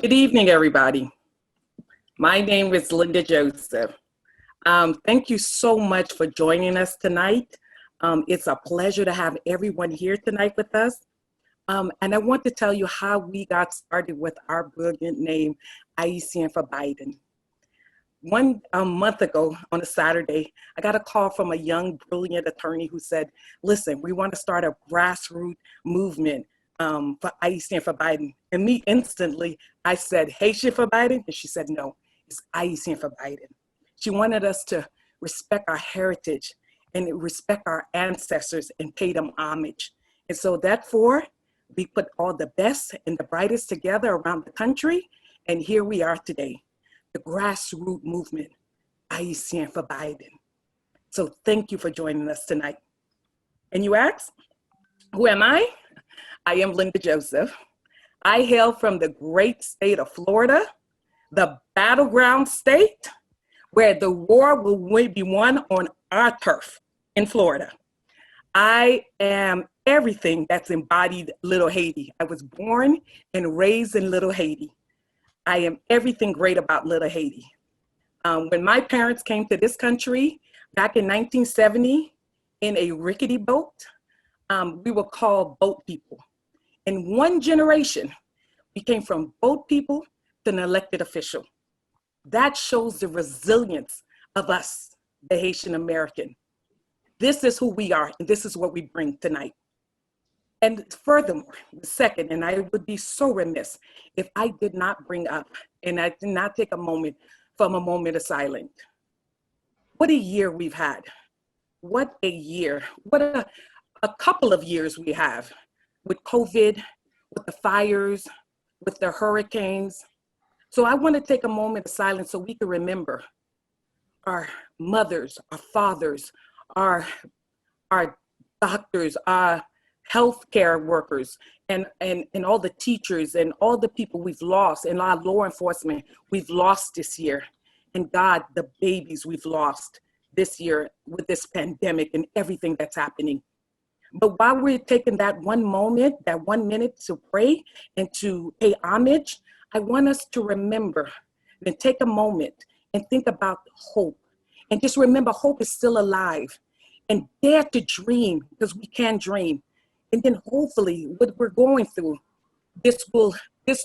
Good evening, everybody. My name is Linda Joseph. Thank you so much for joining us tonight. It's a pleasure to have everyone here tonight with us. And I want to tell you how we got started with our brilliant name, Ayisyen Pou. One month ago on a Saturday, I got a call from a young, brilliant attorney who said, listen, we want to start a grassroots movement for Ayisyen Pou. And me instantly, I said, Haitian for Biden? And she said, no, it's Ayisyen Pou. She wanted us to respect our heritage and respect our ancestors and pay them homage. And so therefore, we put all the best and the brightest together around the country. And here we are today, the grassroots movement, Ayisyen Pou. So thank you for joining us tonight. And you ask, who am I? I am Linda Joseph. I hail from the great state of Florida, the battleground state, where the war will be won on our turf in Florida. I am everything that's embodied Little Haiti. I was born and raised in Little Haiti. I am everything great about Little Haiti. When my parents came to this country back in 1970 in a rickety boat, we were called boat people. In one generation, we came from boat people to an elected official. That shows the resilience of us, the Haitian American. This is who we are, and this is what we bring tonight. And furthermore, second, and I would be so remiss if I did not bring up, and I did not take a moment from a moment of silence. What a year we've had. What a year. What a couple of years we have with COVID, with the fires, with the hurricanes. So I want to take a moment of silence so we can remember our mothers, our fathers, our doctors, our healthcare workers, and all the teachers and all the people we've lost, and our law enforcement we've lost this year. And God, the babies we've lost this year with this pandemic and everything that's happening. But while we're taking that one moment, that 1 minute to pray and to pay homage, I want us to remember and take a moment and think about hope. And just remember, hope is still alive. And dare to dream, because we can dream. And then hopefully what we're going through, this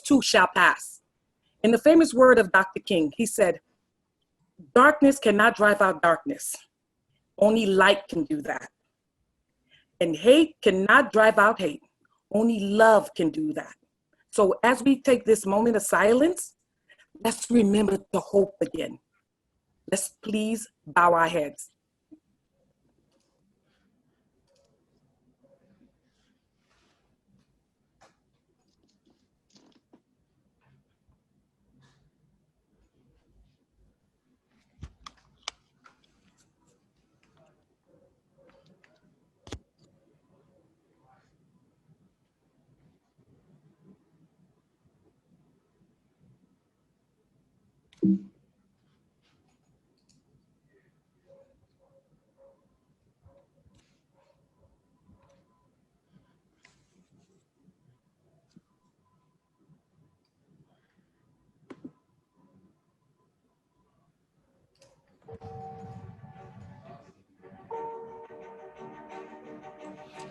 too shall pass. In the famous word of Dr. King, he said, darkness cannot drive out darkness. Only light can do that. And hate cannot drive out hate. Only love can do that. So as we take this moment of silence, let's remember the hope again. Let's please bow our heads.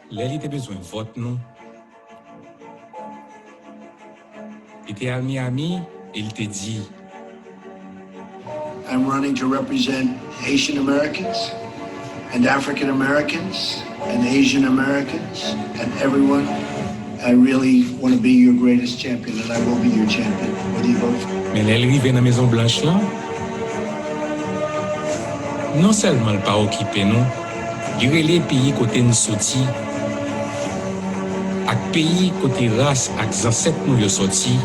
Là, il était besoin de vote, non? Il était à Miami et il était dit. I'm running to represent Haitian Americans and African Americans and Asian Americans and everyone. I really want to be your greatest champion, and I will be your champion, whether you vote for me. Mais là, il arrivait dans la Maison Blanche là. Non seulement le pas occupé, non. Il y a les pays côté nous sorti. Ak pays côté race ak ancêtres nous yo sorti.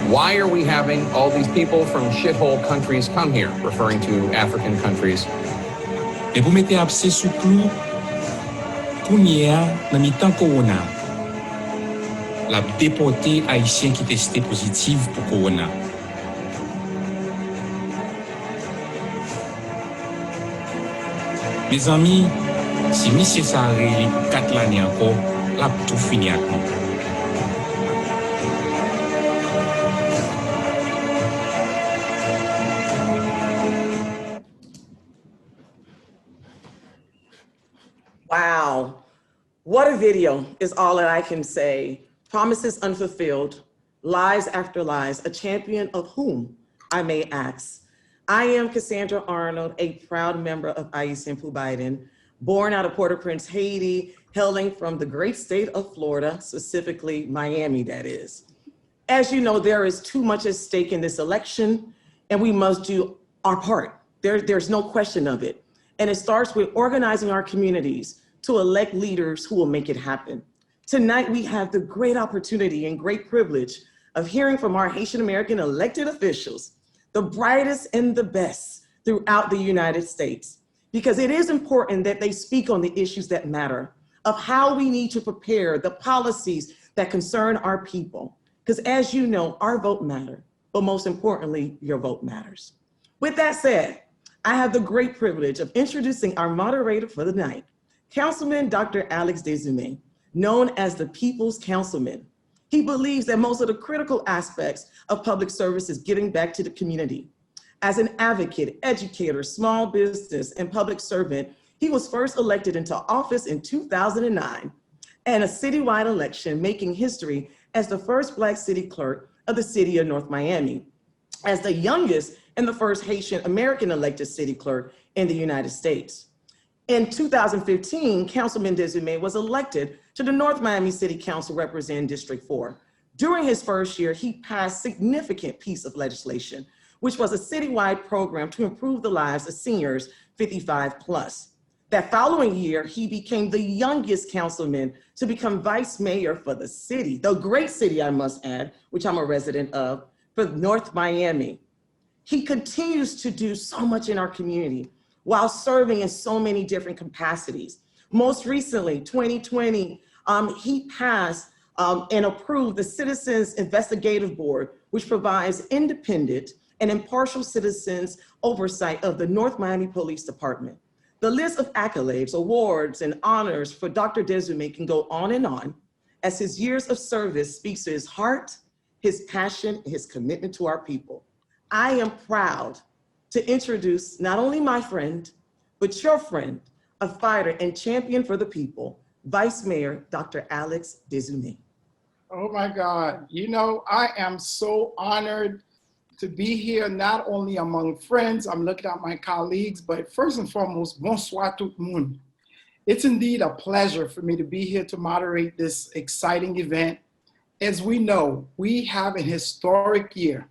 Why are we having all these people from shithole countries come here, referring to African countries? Et vous mettez abcès sous clou. Kounia dans mi-temps corona. La déporté haïtien qui testé positif pour corona. Mes amis, si monsieur ça les 4 l'année encore, la tout fini ak nou. Wow. What a video is all that I can say. Promises unfulfilled, lies after lies, a champion of whom, I may ask. I am Cassandra Arnold, a proud member of Ayisyen Pou Biden, born out of Port-au-Prince, Haiti, hailing from the great state of Florida, specifically Miami, that is. As you know, there is too much at stake in this election, and we must do our part. There's no question of it. And it starts with organizing our communities to elect leaders who will make it happen. Tonight, we have the great opportunity and great privilege of hearing from our Haitian American elected officials, the brightest and the best throughout the United States, because it is important that they speak on the issues that matter, of how we need to prepare the policies that concern our people. Because as you know, our vote matters, but most importantly, your vote matters. With that said, I have the great privilege of introducing our moderator for the night, Councilman Dr. Alex Dezume, known as the People's Councilman. He believes that most of the critical aspects of public service is giving back to the community. As an advocate, educator, small business, and public servant, he was first elected into office in 2009 and a citywide election, making history as the first Black city clerk of the city of North Miami, as the youngest and the first Haitian American elected city clerk in the United States. In 2015, Councilman Dezume was elected to the North Miami City Council representing District 4. During his first year, he passed a significant piece of legislation, which was a citywide program to improve the lives of seniors 55 plus. That following year, he became the youngest councilman to become vice mayor for the city, the great city, I must add, which I'm a resident of, for North Miami. He continues to do so much in our community while serving in so many different capacities. Most recently, 2020, he passed and approved the Citizens Investigative Board, which provides independent and impartial citizens oversight of the North Miami Police Department. The list of accolades, awards, and honors for Dr. Dezume can go on, as his years of service speaks to his heart, his passion, and his commitment to our people. I am proud to introduce not only my friend, but your friend, a fighter and champion for the people, Vice Mayor Dr. Alex Dezume. Oh my God, you know, I am so honored to be here, not only among friends, I'm looking at my colleagues, but first and foremost, bonsoir tout le monde. It's indeed a pleasure for me to be here to moderate this exciting event. As we know, we have a historic year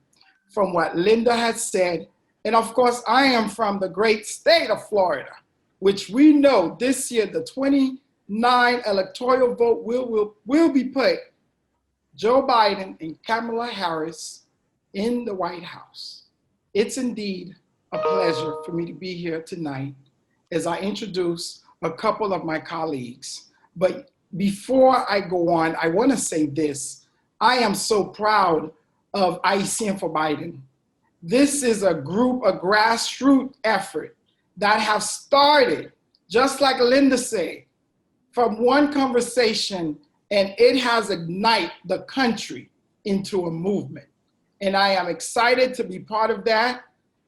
from what Linda has said. And of course, I am from the great state of Florida, which we know this year, the 29 electoral vote will be put Joe Biden and Kamala Harris in the White House. It's indeed a pleasure for me to be here tonight as I introduce a couple of my colleagues. But before I go on, I want to say this. I am so proud of Ayisyen Pou Biden. This is a group, a grassroots effort that have started, just like Linda said, from one conversation, and it has ignited the country into a movement. And I am excited to be part of that.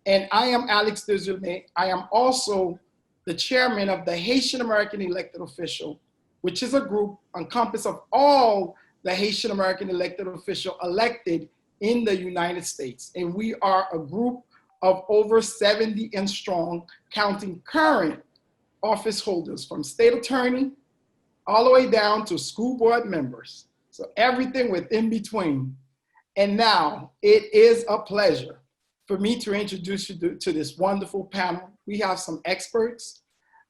And I am Alex Dezume. I am also the chairman of the Haitian American elected official, which is a group encompassed of all the Haitian American elected official elected in the United States. And we are a group of over 70 and strong, counting current office holders from state attorney all the way down to school board members. So everything within between. And now it is a pleasure for me to introduce you to this wonderful panel. We have some experts,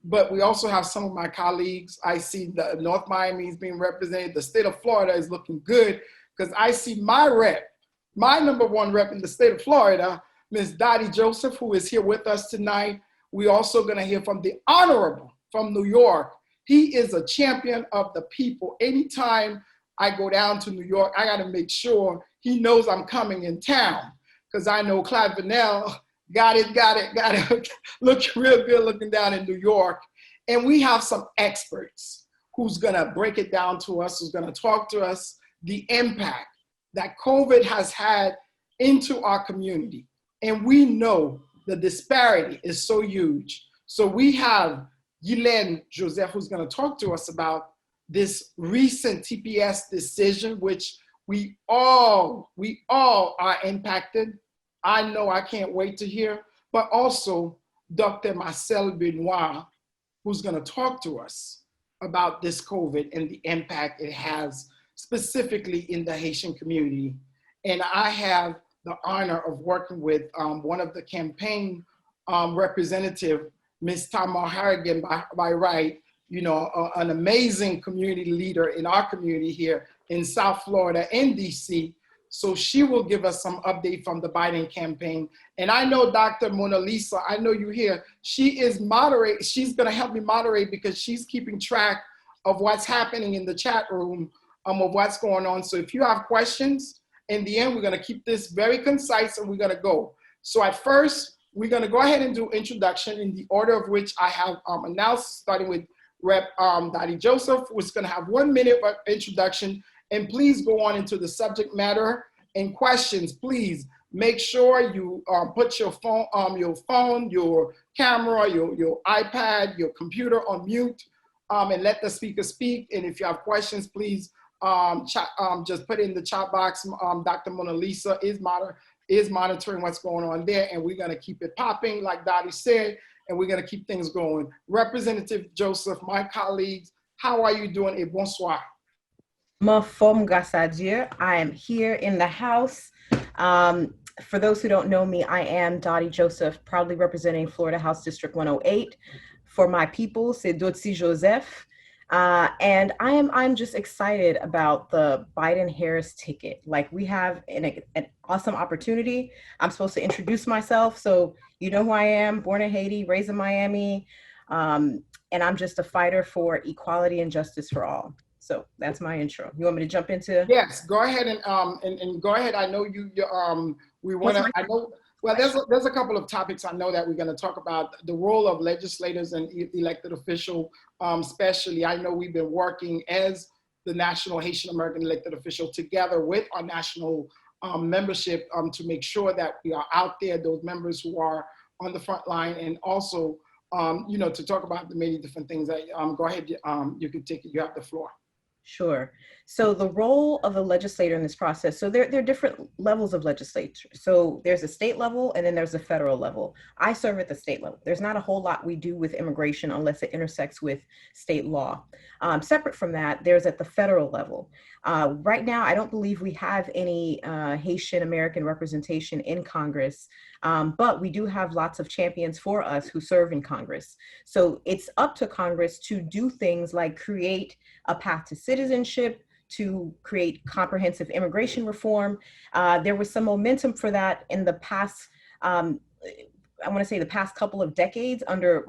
but we also have some of my colleagues. I see the North Miami is being represented. The state of Florida is looking good because I see my rep, my #1 rep in the state of Florida, Ms. Dottie Joseph, who is here with us tonight. We also gonna hear from the Honorable from New York. He is a champion of the people. Anytime I go down to New York, I gotta make sure he knows I'm coming in town, because I know Clyde Vanell got it, look real good looking down in New York. And we have some experts who's gonna break it down to us, who's gonna talk to us, the impact that COVID has had into our community. And we know the disparity is so huge. So we have Ayisyen Joseph, who's gonna talk to us about this recent TPS decision, which we all are impacted. I know, I can't wait to hear, but also Dr. Marcel Benoit, who's gonna talk to us about this COVID and the impact it has specifically in the Haitian community. And I have the honor of working with one of the campaign representative, Ms. Tamar Harrigan by right, you know, an amazing community leader in our community here in South Florida and DC. So she will give us some update from the Biden campaign. And I know Dr. Mona Lisa, I know you're here. She is moderate. She's gonna help me moderate because she's keeping track of what's happening in the chat room, of what's going on. So if you have questions, in the end, we're gonna keep this very concise and we're gonna go. So at first, we're gonna go ahead and do introduction in the order of which I have announced, starting with Rep. Dottie Joseph, who's gonna have 1 minute of introduction. And please go on into the subject matter and questions. Please make sure you put your phone, your camera, your iPad, your computer on mute, and let the speaker speak. And if you have questions, please just put it in the chat box. Dr. Mona Lisa is monitoring what's going on there, and we're gonna keep it popping, like Dottie said, and we're gonna keep things going. Representative Joseph, my colleagues, how are you doing? Et bonsoir. Ma forme, grâce à Dieu. I am here in the house. For those who don't know me, I am Dottie Joseph, proudly representing Florida House District 108. For my people, c'est Dottie Joseph. And I'm just excited about the Biden-Harris ticket. Like, we have an awesome opportunity. I'm supposed to introduce myself. So you know who I am, born in Haiti, raised in Miami. And I'm just a fighter for equality and justice for all. So that's my intro. You want me to jump into? Yes, go ahead and go ahead. I know we want to, I know, well, there's a couple of topics I know that we're going to talk about. The role of legislators and elected official, especially. I know we've been working as the National Haitian American Elected Official together with our national membership to make sure that we are out there, those members who are on the front line, and also, you know, to talk about the many different things that, go ahead, you can take it, you have the floor. Sure. So the role of a legislator in this process, so there are different levels of legislature. So there's a state level and then there's a federal level. I serve at the state level. There's not a whole lot we do with immigration unless it intersects with state law. Separate from that, there's at the federal level. Right now, I don't believe we have any Haitian American representation in Congress, but we do have lots of champions for us who serve in Congress. So it's up to Congress to do things like create a path to citizenship, to create comprehensive immigration reform. There was some momentum for that in the past, I want to say the past couple of decades under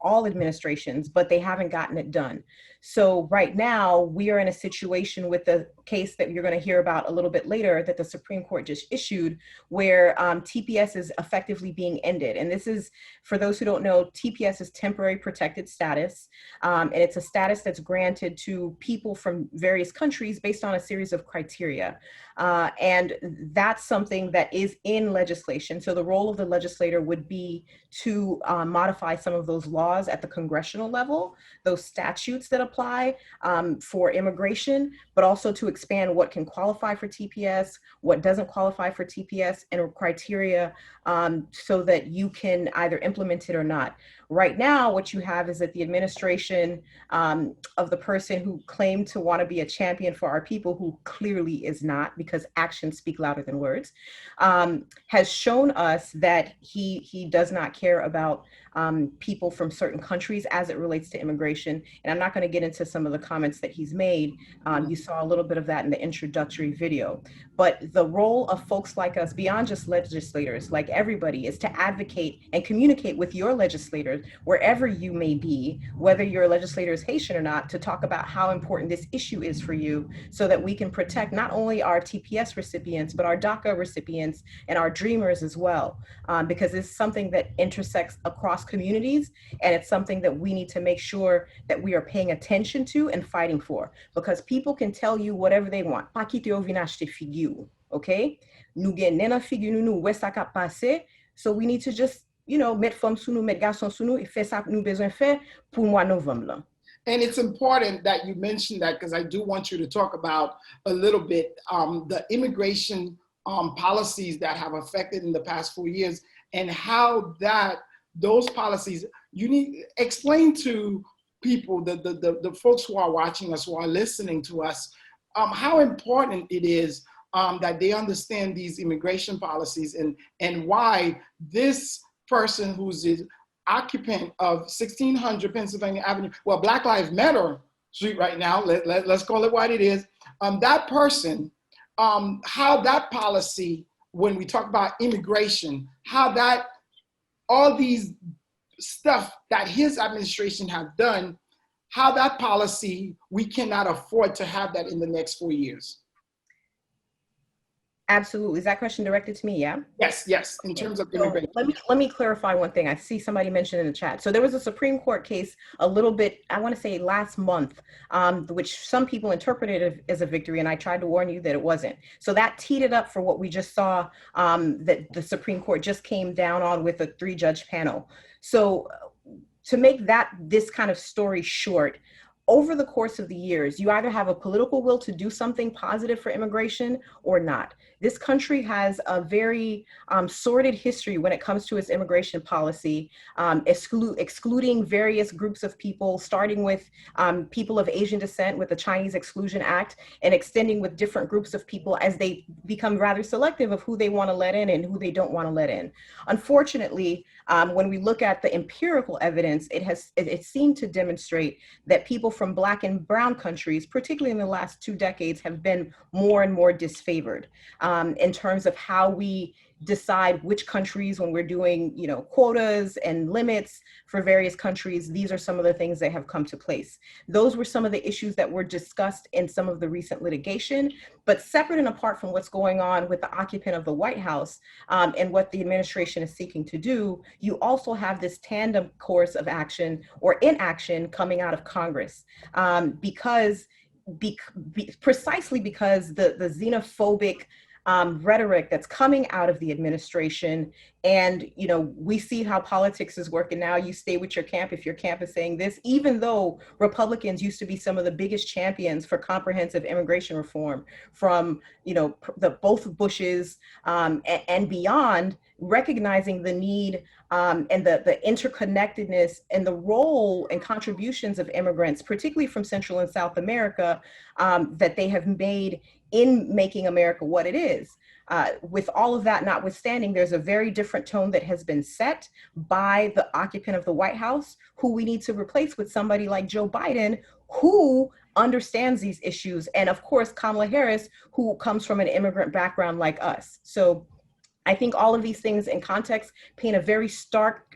all administrations, but they haven't gotten it done. So right now we are in a situation with the case that you're going to hear about a little bit later that the Supreme Court just issued, where TPS is effectively being ended. And this is, for those who don't know, TPS is temporary protected status. And it's a status that's granted to people from various countries based on a series of criteria. And that's something that is in legislation. So the role of the legislator would be to modify some of those laws at the congressional level, those statutes that apply for immigration, but also to expand what can qualify for TPS, what doesn't qualify for TPS, and criteria so that you can either implement it or not. Right now, what you have is that the administration of the person who claimed to want to be a champion for our people, who clearly is not, because actions speak louder than words, has shown us that he does not care about people from certain countries as it relates to immigration. And I'm not going to get into some of the comments that he's made. You saw a little bit of that in the introductory video. But the role of folks like us, beyond just legislators, like everybody, is to advocate and communicate with your legislators, wherever you may be, whether your legislator is Haitian or not, to talk about how important this issue is for you, so that we can protect not only our TPS recipients, but our DACA recipients and our dreamers as well. Because it's something that intersects across communities, and it's something that we need to make sure that we are paying attention to and fighting for. Because people can tell you whatever they want. Pa kite yo vin achete figure, okay? Nou gen nena figure nou wè sa kap pase, so we need to just, met femme sou nou, met garçon sou nou, et fè sa nou bezon fè pou mois novembre là. And it's important that you mention that, because I do want you to talk about a little bit the immigration policies that have affected in the past 4 years, and how those policies, you need explain to people, the folks who are watching us, who are listening to us, how important it is that they understand these immigration policies, and why this person who's the occupant of 1600 Pennsylvania Avenue, well, Black Lives Matter Street right now, let's call it what it is, that person, how that policy, when we talk about immigration, how that, all these stuff that his administration have done, how that policy, we cannot afford to have that in the next 4 years. Absolutely. Is that question directed to me? Yeah. Yes. In terms of immigration. So let me clarify one thing. I see somebody mentioned in the chat. So there was a Supreme Court case a little bit, I want to say last month, which some people interpreted as a victory, and I tried to warn you that it wasn't. So that teed it up for what we just saw, that the Supreme Court just came down on with a 3-judge panel. So to make this kind of story short, over the course of the years, you either have a political will to do something positive for immigration or not. This country has a very sordid history when it comes to its immigration policy, excluding various groups of people, starting with people of Asian descent with the Chinese Exclusion Act, and extending with different groups of people as they become rather selective of who they want to let in and who they don't want to let in. Unfortunately, when we look at the empirical evidence, it seemed to demonstrate that people from Black and brown countries, particularly in the last 2 decades, have been more and more disfavored in terms of how we decide which countries, when we're doing, quotas and limits for various countries. These are some of the things that have come to place. Those were some of the issues that were discussed in some of the recent litigation, but separate and apart from what's going on with the occupant of the White House and what the administration is seeking to do, you also have this tandem course of action or inaction coming out of Congress precisely because the xenophobic rhetoric that's coming out of the administration. And, we see how politics is working now. You stay with your camp if your camp is saying this, even though Republicans used to be some of the biggest champions for comprehensive immigration reform from, both Bushes and beyond, recognizing the need and the interconnectedness and the role and contributions of immigrants, particularly from Central and South America, that they have made in making America what it is. With all of that notwithstanding, there's a very different tone that has been set by the occupant of the White House, who we need to replace with somebody like Joe Biden, who understands these issues. And of course, Kamala Harris, who comes from an immigrant background like us. So I think all of these things in context paint a very stark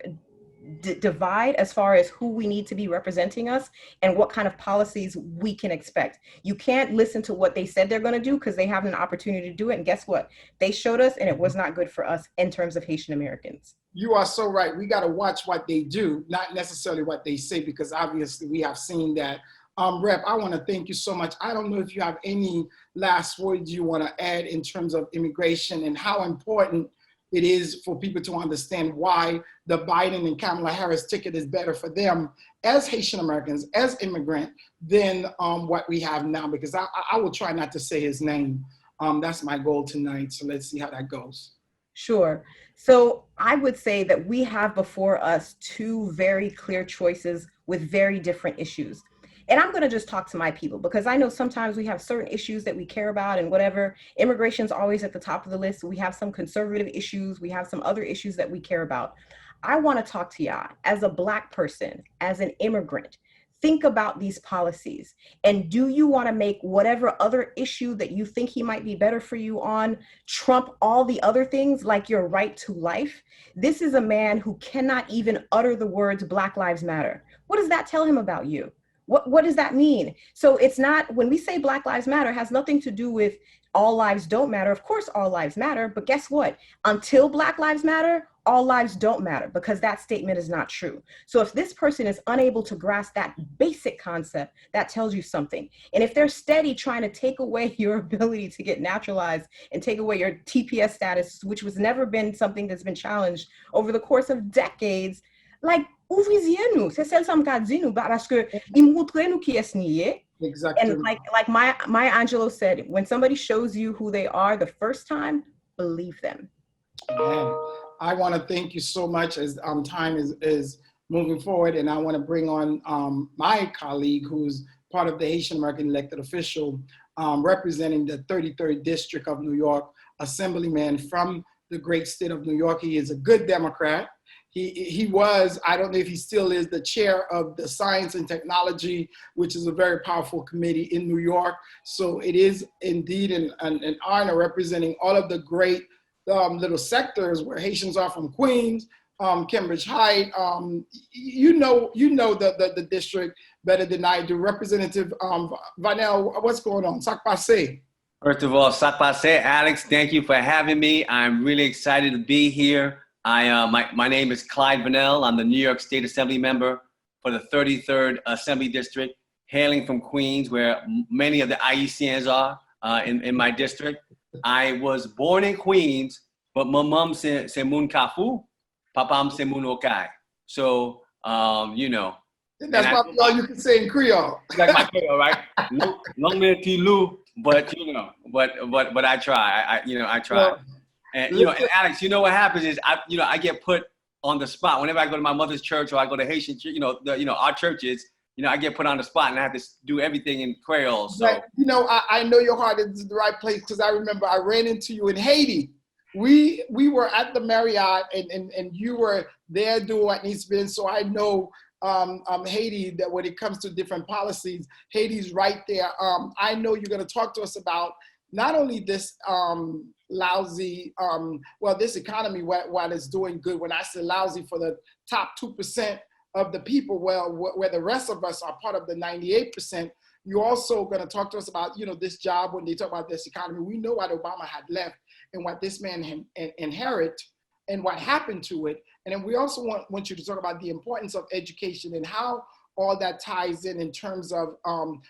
divide as far as who we need to be representing us and what kind of policies we can expect. You can't listen to what they said they're going to do because they have an opportunity to do it. And guess what? They showed us, and it was not good for us in terms of Haitian Americans. You are so right. We got to watch what they do, not necessarily what they say, because obviously we have seen that. Rep, I want to thank you so much. I don't know if you have any last words you want to add in terms of immigration and how important it is for people to understand why the Biden and Kamala Harris ticket is better for them as Haitian Americans, as immigrant, than what we have now, because I will try not to say his name. That's my goal tonight. So let's see how that goes. Sure. So I would say that we have before us 2 very clear choices with very different issues. And I'm going to just talk to my people, because I know sometimes we have certain issues that we care about and whatever. Immigration is always at the top of the list. We have some conservative issues. We have some other issues that we care about. I want to talk to y'all as a Black person, as an immigrant. think about these policies. And do you want to make whatever other issue that you think he might be better for you on trump all the other things, like your right to life? This is a man who cannot even utter the words Black Lives Matter. What does that tell him about you? What does that mean? So it's not, when we say Black Lives Matter, it has nothing to do with all lives don't matter. Of course, all lives matter, but guess what? Until Black Lives Matter, all lives don't matter, because that statement is not true. So if this person is unable to grasp that basic concept, that tells you something. And if they're steady trying to take away your ability to get naturalized and take away your TPS status, which was never been something that's been challenged over the course of decades, like, ouvriez nous, c'est celle som ka di nou, parce que il montre nous qui est nié. Exactly. And like Maya Angelou said, when somebody shows you who they are the first time, believe them. Man, I want to thank you so much as time is moving forward, and I want to bring on my colleague who's part of the Haitian American elected official representing the 33rd District of New York, Assemblyman from the great state of New York. He is a good Democrat. He was, I don't know if he still is, the chair of the Science and Technology, which is a very powerful committee in New York. So it is indeed an honor representing all of the great little sectors where Haitians are, from Queens, Cambridge Heights. You know the district better than I do. Representative Vanel, what's going on? Sac passe. First of all, sac passe. Alex, thank you for having me. I'm really excited to be here. My name is Clyde Vanel. I'm the New York State Assembly member for the 33rd Assembly District, hailing from Queens, where many of the Ayisyens are in my district. I was born in Queens, but my mom c'est moun Kafu, papam c'est moun Okai. So, you know. That's probably all you can say in Creole. Like my Creole, right? Long live Lou, but you know, but I try. I try. Well, and you know, and Alex, you know what happens is I get put on the spot whenever I go to my mother's church or I go to Haitian, our churches. I get put on the spot and I have to do everything in Creole. So but, I know your heart is the right place, because I remember I ran into you in Haiti. We were at the Marriott and you were there doing what needs to be done. So I know Haiti, that when it comes to different policies, Haiti's right there. I know you're going to talk to us about not only this lousy, this economy, while it's doing good. When I say lousy, for the top 2% of the people, where the rest of us are part of the 98%, you're also going to talk to us about, this job. When they talk about this economy, we know what Obama had left and what this man inherited and what happened to it. And then we also want you to talk about the importance of education and how all that ties in terms of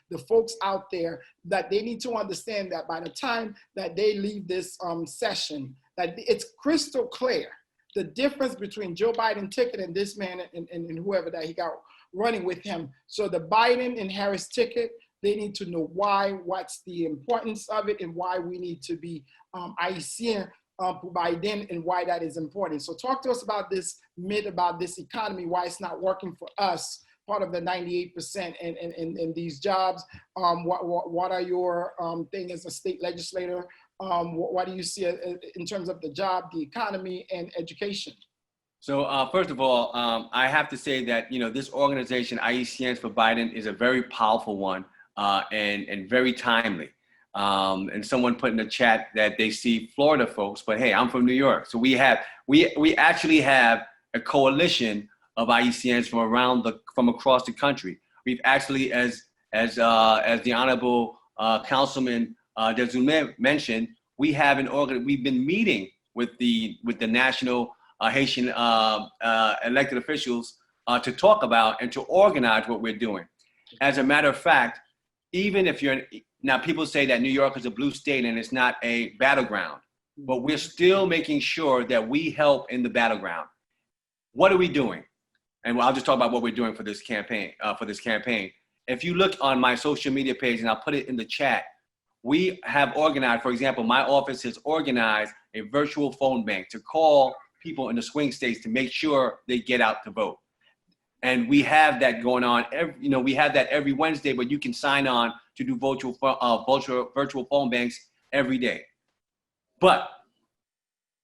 the folks out there, that they need to understand that by the time that they leave this session, that it's crystal clear the difference between Joe Biden ticket and this man and whoever that he got running with him. So the Biden and Harris ticket, they need to know why, what's the importance of it, and why we need to be Ayisyen Pou Biden, and why that is important. So talk to us about this myth about this economy, why it's not working for us, part of the 98% in these jobs. What are your thing as a state legislator? What do you see in terms of the job, the economy, and education? So first of all, I have to say that, this organization, Ayisyen Pou Biden, is a very powerful one and very timely. And someone put in the chat that they see Florida folks, but hey, I'm from New York. So we actually have a coalition of Ayisyens from across the country. We've actually, as the Honorable Councilman Dezume mentioned, we've been meeting with the national Haitian elected officials to talk about and to organize what we're doing. As a matter of fact, even if now people say that New York is a blue state and it's not a battleground, but we're still making sure that we help in the battleground. What are we doing? And I'll just talk about what we're doing for this campaign. If you look on my social media page, and I'll put it in the chat, we have organized, for example, my office has organized a virtual phone bank to call people in the swing states to make sure they get out to vote. And we have that going on. We have that every Wednesday, but you can sign on to do virtual phone banks every day. But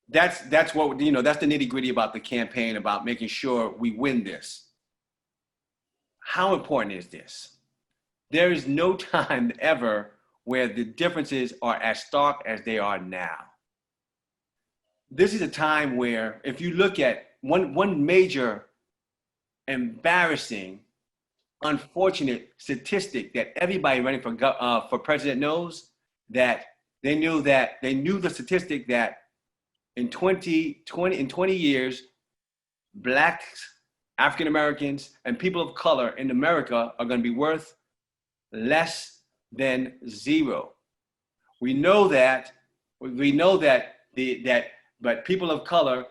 that's what, that's the nitty gritty about the campaign, about making sure we win this. how important is this? There is no time ever where the differences are as stark as they are now. This is a time where, if you look at one major embarrassing, unfortunate statistic that everybody running for president knows, that they knew the statistic that in 20 years, Blacks, African Americans, and people of color in America are going to be worth less than zero. We know that, but people of color,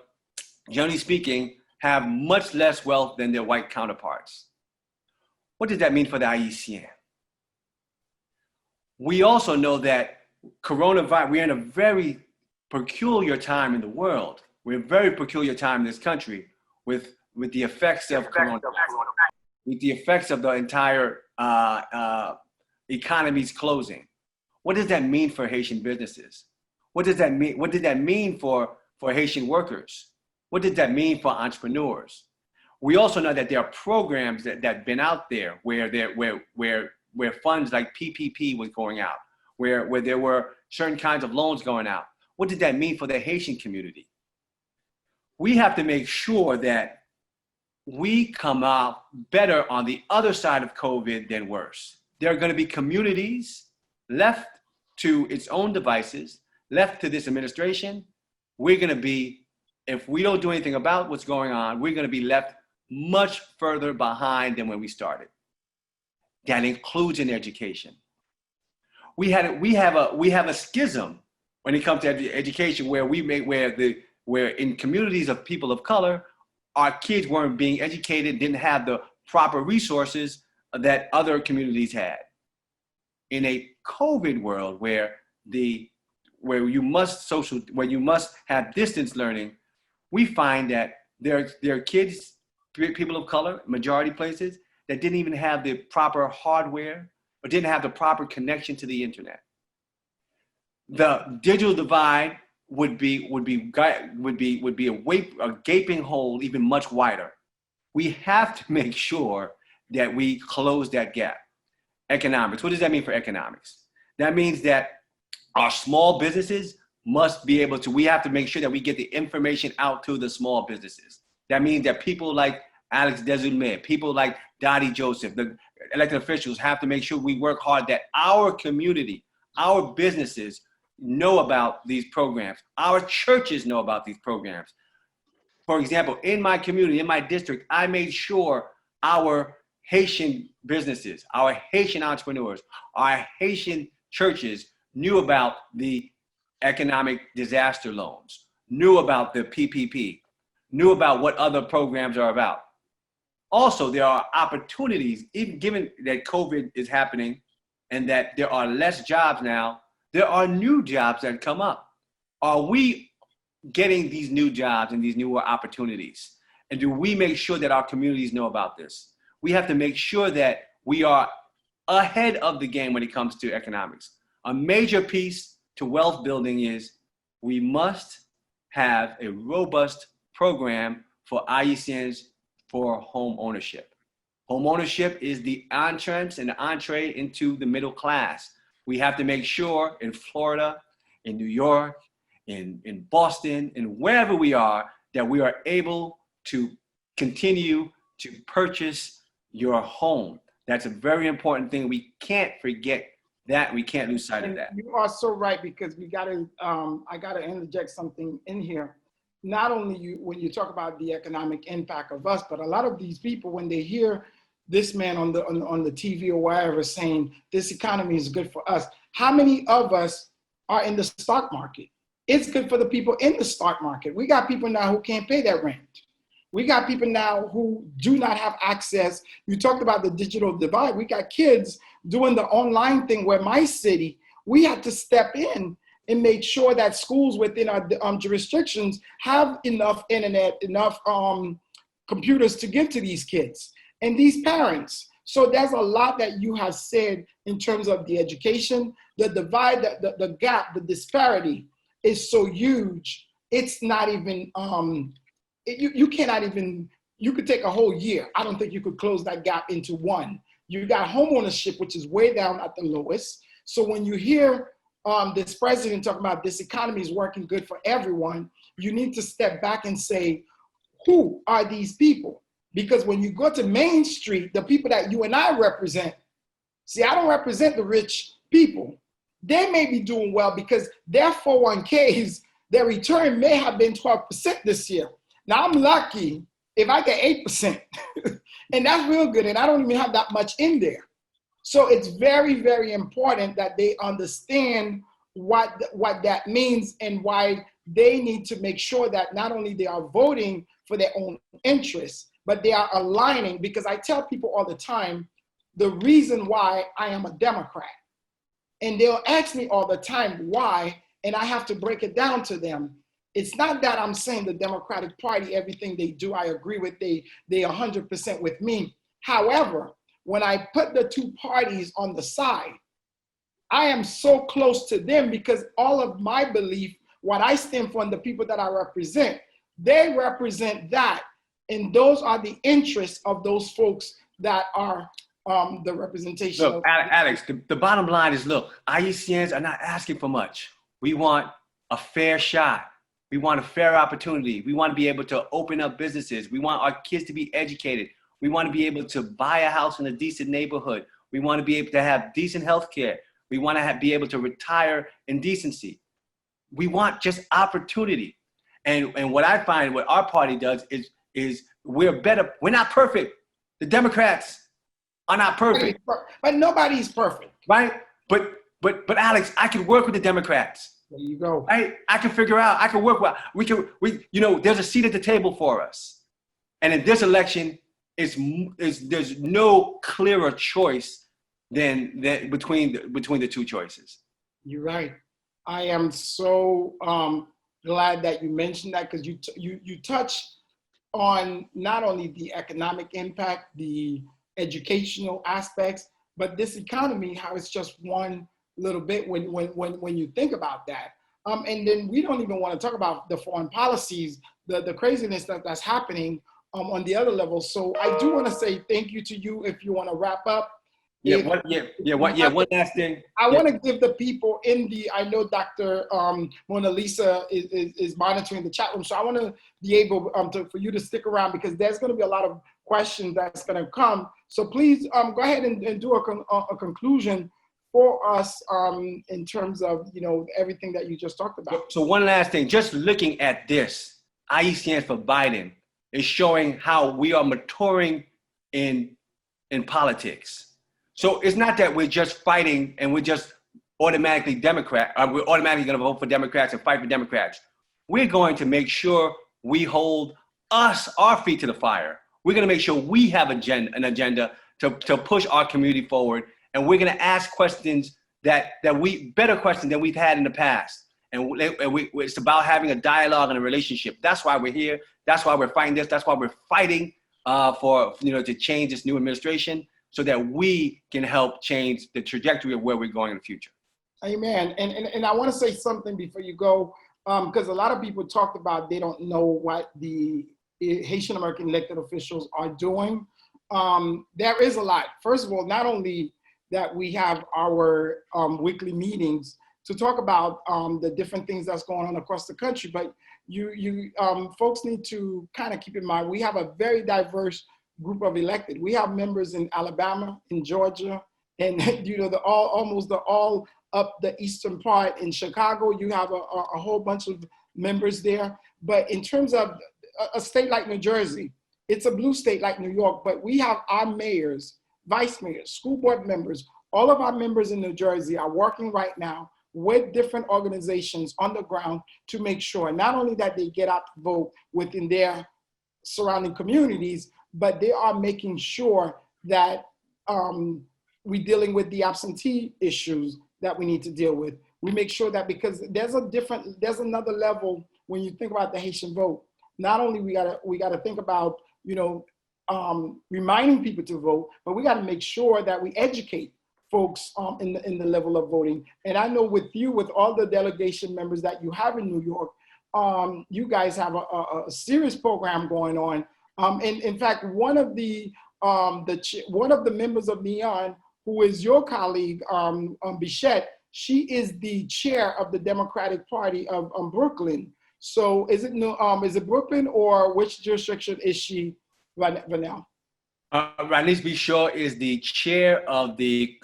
generally speaking, have much less wealth than their white counterparts. What does that mean for the Ayisyen? We also know that coronavirus, we're in a very peculiar time in the world. We're in a very peculiar time in this country with the effects of coronavirus, with the effects of the entire economies closing. What does that mean for Haitian businesses? What does that mean? What did that mean for Haitian workers? What did that mean for entrepreneurs? We also know that there are programs that have been out there where funds like PPP was going out, where there were certain kinds of loans going out. What did that mean for the Haitian community? We have to make sure that we come out better on the other side of COVID than worse. There are going to be communities left to its own devices, left to this administration. We're going to be, if we don't do anything about what's going on, we're going to be left much further behind than when we started. That includes in education. We have a schism when it comes to education where in communities of people of color, our kids weren't being educated, didn't have the proper resources that other communities had. In a COVID world where you must have distance learning, we find that there are kids, people of color, majority places, that didn't even have the proper hardware or didn't have the proper connection to the internet. The digital divide would be a gaping hole even much wider. We have to make sure that we close that gap. Economics, what does that mean for economics? That means that our small businesses must be able to, we have to make sure that we get the information out to the small businesses. That means that people like Alex Desulme, people like Dottie Joseph, the elected officials have to make sure we work hard that our community, our businesses know about these programs. Our churches know about these programs. For example, in my community, in my district, I made sure our Haitian businesses, our Haitian entrepreneurs, our Haitian churches knew about the economic disaster loans, knew about the PPP, knew about what other programs are about. Also, there are opportunities, even given that COVID is happening and that there are less jobs now, there are new jobs that come up. Are we getting these new jobs and these newer opportunities? And do we make sure that our communities know about this? We have to make sure that we are ahead of the game when it comes to economics. A major piece to wealth building is we must have a robust program for Ayisyens for home ownership. Home ownership is the entrance and the entree into the middle class. We have to make sure in Florida, in New York, in Boston, and wherever we are, that we are able to continue to purchase your home. That's a very important thing. We can't forget that. We can't lose sight of that. You are so right, because we got to, I got to interject something in here. Not only when you talk about the economic impact of us, but a lot of these people, when they hear this man on the TV or wherever saying this economy is good for us, how many of us are in the stock market? It's good for the people in the stock market. We got people now who can't pay that rent. We got people now who do not have access. You talked about the digital divide. We got kids doing the online thing where my city, we had to step in and make sure that schools within our jurisdictions have enough internet, enough computers to give to these kids and these parents. So there's a lot that you have said in terms of the education, the divide, the gap, the disparity is so huge. It's not even, you cannot even you could take a whole year. I don't think you could close that gap into one. You got homeownership, which is way down at the lowest. So when you hear this president talking about this economy is working good for everyone, you need to step back and say, who are these people? Because when you go to Main Street, the people that you and I represent, see, I don't represent the rich people. They may be doing well because their 401ks, their return may have been 12% this year. Now I'm lucky if I get 8%, and that's real good, and I don't even have that much in there. So it's very, very important that they understand what that means and why they need to make sure that not only they are voting for their own interests, but they are aligning, because I tell people all the time, the reason why I am a Democrat. And they'll ask me all the time why, and I have to break it down to them. It's not that I'm saying the Democratic Party, everything they do, I agree with, they 100% with me. However, when I put the two parties on the side, I am so close to them because all of my belief, what I stand for and the people that I represent, they represent that. And those are the interests of those folks that are the representation. Look, Alex, the bottom line is, look, Ayisyens are not asking for much. We want a fair shot. We want a fair opportunity. We want to be able to open up businesses. We want our kids to be educated. We want to be able to buy a house in a decent neighborhood. We want to be able to have decent health care. We want to be able to retire in decency. We want just opportunity. And what I find what our party does is we're better. We're not perfect. The Democrats are not perfect. But nobody's perfect. Right? But Alex, I can work with the Democrats. There you go. Right? I can figure out, I can work well. There's a seat at the table for us. And in this election, there's no clearer choice than between the two choices. You're right. I am so glad that you mentioned that, because you touch on not only the economic impact, the educational aspects, but this economy, how it's just one little bit when you think about that. And then we don't even want to talk about the foreign policies, the craziness that's happening on the other level. So I do want to say thank you to you if you want to wrap up. One last thing. I want to give the people I know Dr. Mona Lisa is monitoring the chat room, so I want to be able for you to stick around, because there's going to be a lot of questions that's going to come. So please go ahead and do a conclusion for us in terms of everything that you just talked about. So one last thing, just looking at this, Ayisyen for Biden is showing how we are maturing in politics. So it's not that we're just fighting and we're just automatically Democrat, or we're automatically going to vote for Democrats and fight for Democrats. We're going to make sure we hold our feet to the fire. We're going to make sure we have an agenda to push our community forward. And we're going to ask questions better questions than we've had in the past. And it's about having a dialogue and a relationship. That's why we're here. That's why we're fighting this. That's why we're fighting to change this new administration, so that we can help change the trajectory of where we're going in the future. Amen. And I want to say something before you go, because a lot of people talked about they don't know what the Haitian American elected officials are doing. There is a lot. First of all, not only that we have our weekly meetings to talk about the different things that's going on across the country, but you folks need to kind of keep in mind, we have a very diverse group of elected. We have members in Alabama, in Georgia, and almost all up the eastern part. In Chicago, you have a whole bunch of members there. But in terms of a state like New Jersey, it's a blue state like New York, but we have our mayors, vice mayors, school board members. All of our members in New Jersey are working right now with different organizations on the ground to make sure not only that they get out to vote within their surrounding communities, but they are making sure that we're dealing with the absentee issues that we need to deal with. We make sure that, because there's another level when you think about the Haitian vote. Not only we gotta think about reminding people to vote, but we gotta make sure that we educate folks in the level of voting. And I know with all the delegation members that you have in New York, you guys have a serious program going on And in fact, one of the members of Neon, who is your colleague, Bichette, she is the chair of the Democratic Party of Brooklyn. So is it Brooklyn, or which jurisdiction is she right now? Ranise Bishore is the chair of the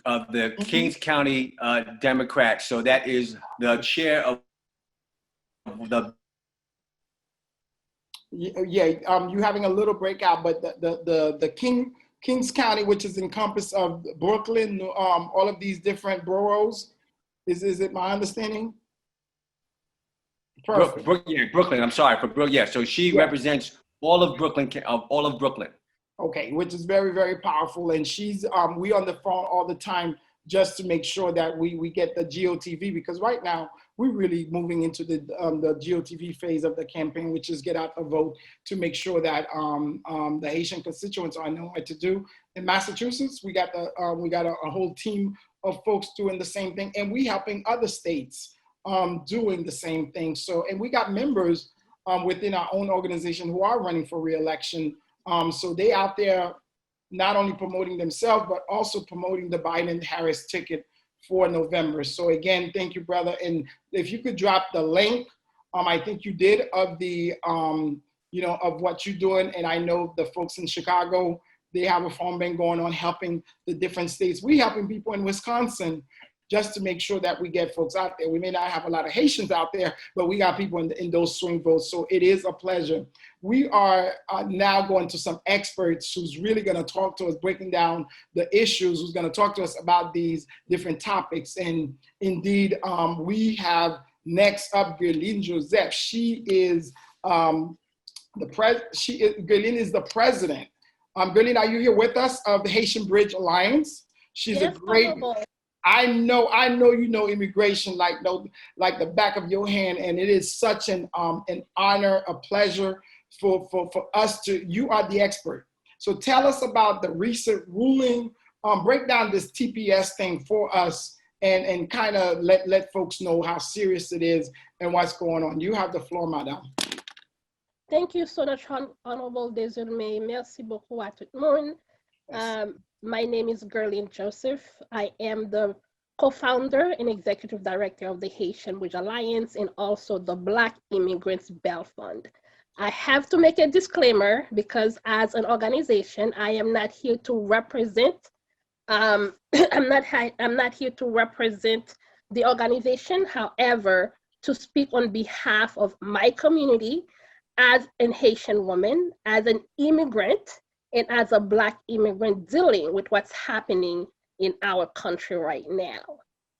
Kings County Democrats. So that is the chair of the. Yeah, you're having a little breakout, but the Kings County, which is encompassed of Brooklyn, all of these different boroughs, is it my understanding? Perfect. Brooklyn. I'm sorry for Brooklyn. Yeah, so she represents all of Brooklyn, Okay, which is very, very powerful. And she's, we on the phone all the time just to make sure that we get the GOTV, because right now we're really moving into the GOTV phase of the campaign, which is get out the vote to make sure that the Haitian constituents know what to do. In Massachusetts, we got a whole team of folks doing the same thing, and we helping other states doing the same thing. So, and we got members within our own organization who are running for re-election. So they out there not only promoting themselves, but also promoting the Biden-Harris ticket for November. So again, thank you, brother. And if you could drop the link, I think you did, of the, of what you're doing. And I know the folks in Chicago, they have a phone bank going on helping the different states. We helping people in Wisconsin just to make sure that we get folks out there. We may not have a lot of Haitians out there, but we got people in those swing votes. So it is a pleasure. We are now going to some experts who's really gonna talk to us, breaking down the issues, who's gonna talk to us about these different topics. And indeed, we have next up Gerline Joseph. She is Gerline is the president. Gerline, are you here with us of the Haitian Bridge Alliance? She's a great. I know you know immigration like the back of your hand, and it is such an honor, a pleasure for us to. You are the expert, so tell us about the recent ruling. Break down this TPS thing for us, and kind of let folks know how serious it is and what's going on. You have the floor, madame. Thank you so much, Honorable Desormeaux. Merci beaucoup à tout le monde. My name is Gerline Joseph. I am the co-founder and executive director of the Haitian Bridge Alliance and also the Black Immigrants Bail Fund. I have to make a disclaimer because as an organization, I am not here to represent, I'm not here to represent the organization. However, to speak on behalf of my community as a Haitian woman, as an immigrant, and as a Black immigrant dealing with what's happening in our country right now.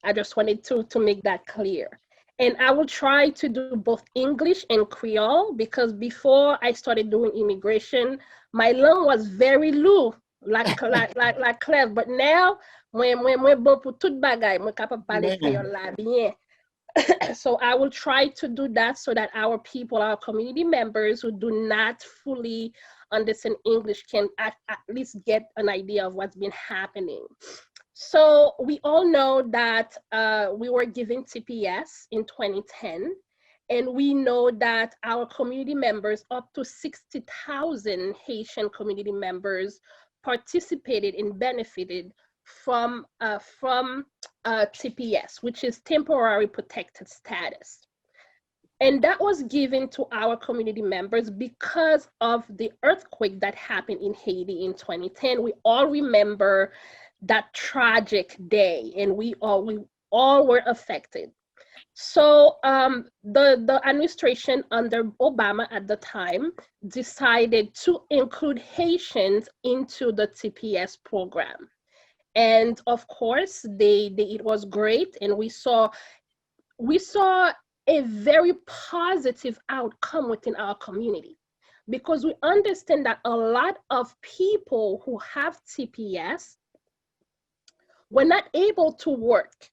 I just wanted to make that clear. And I will try to do both English and Creole because before I started doing immigration, my langue was very low, like Claire. But now, when bon pour tout bagay, moi capable parler Creole la bien. So I will try to do that so that our people, our community members who do not fully understand English can at least get an idea of what's been happening. So we all know that we were given TPS in 2010, and we know that our community members, up to 60,000 Haitian community members, participated and benefited from TPS, which is temporary protected status. And that was given to our community members because of the earthquake that happened in Haiti in 2010. We all remember that tragic day, and we all were affected. So the administration under Obama at the time decided to include Haitians into the TPS program. And of course, it was great, and we saw a very positive outcome within our community because we understand that a lot of people who have TPS were not able to work,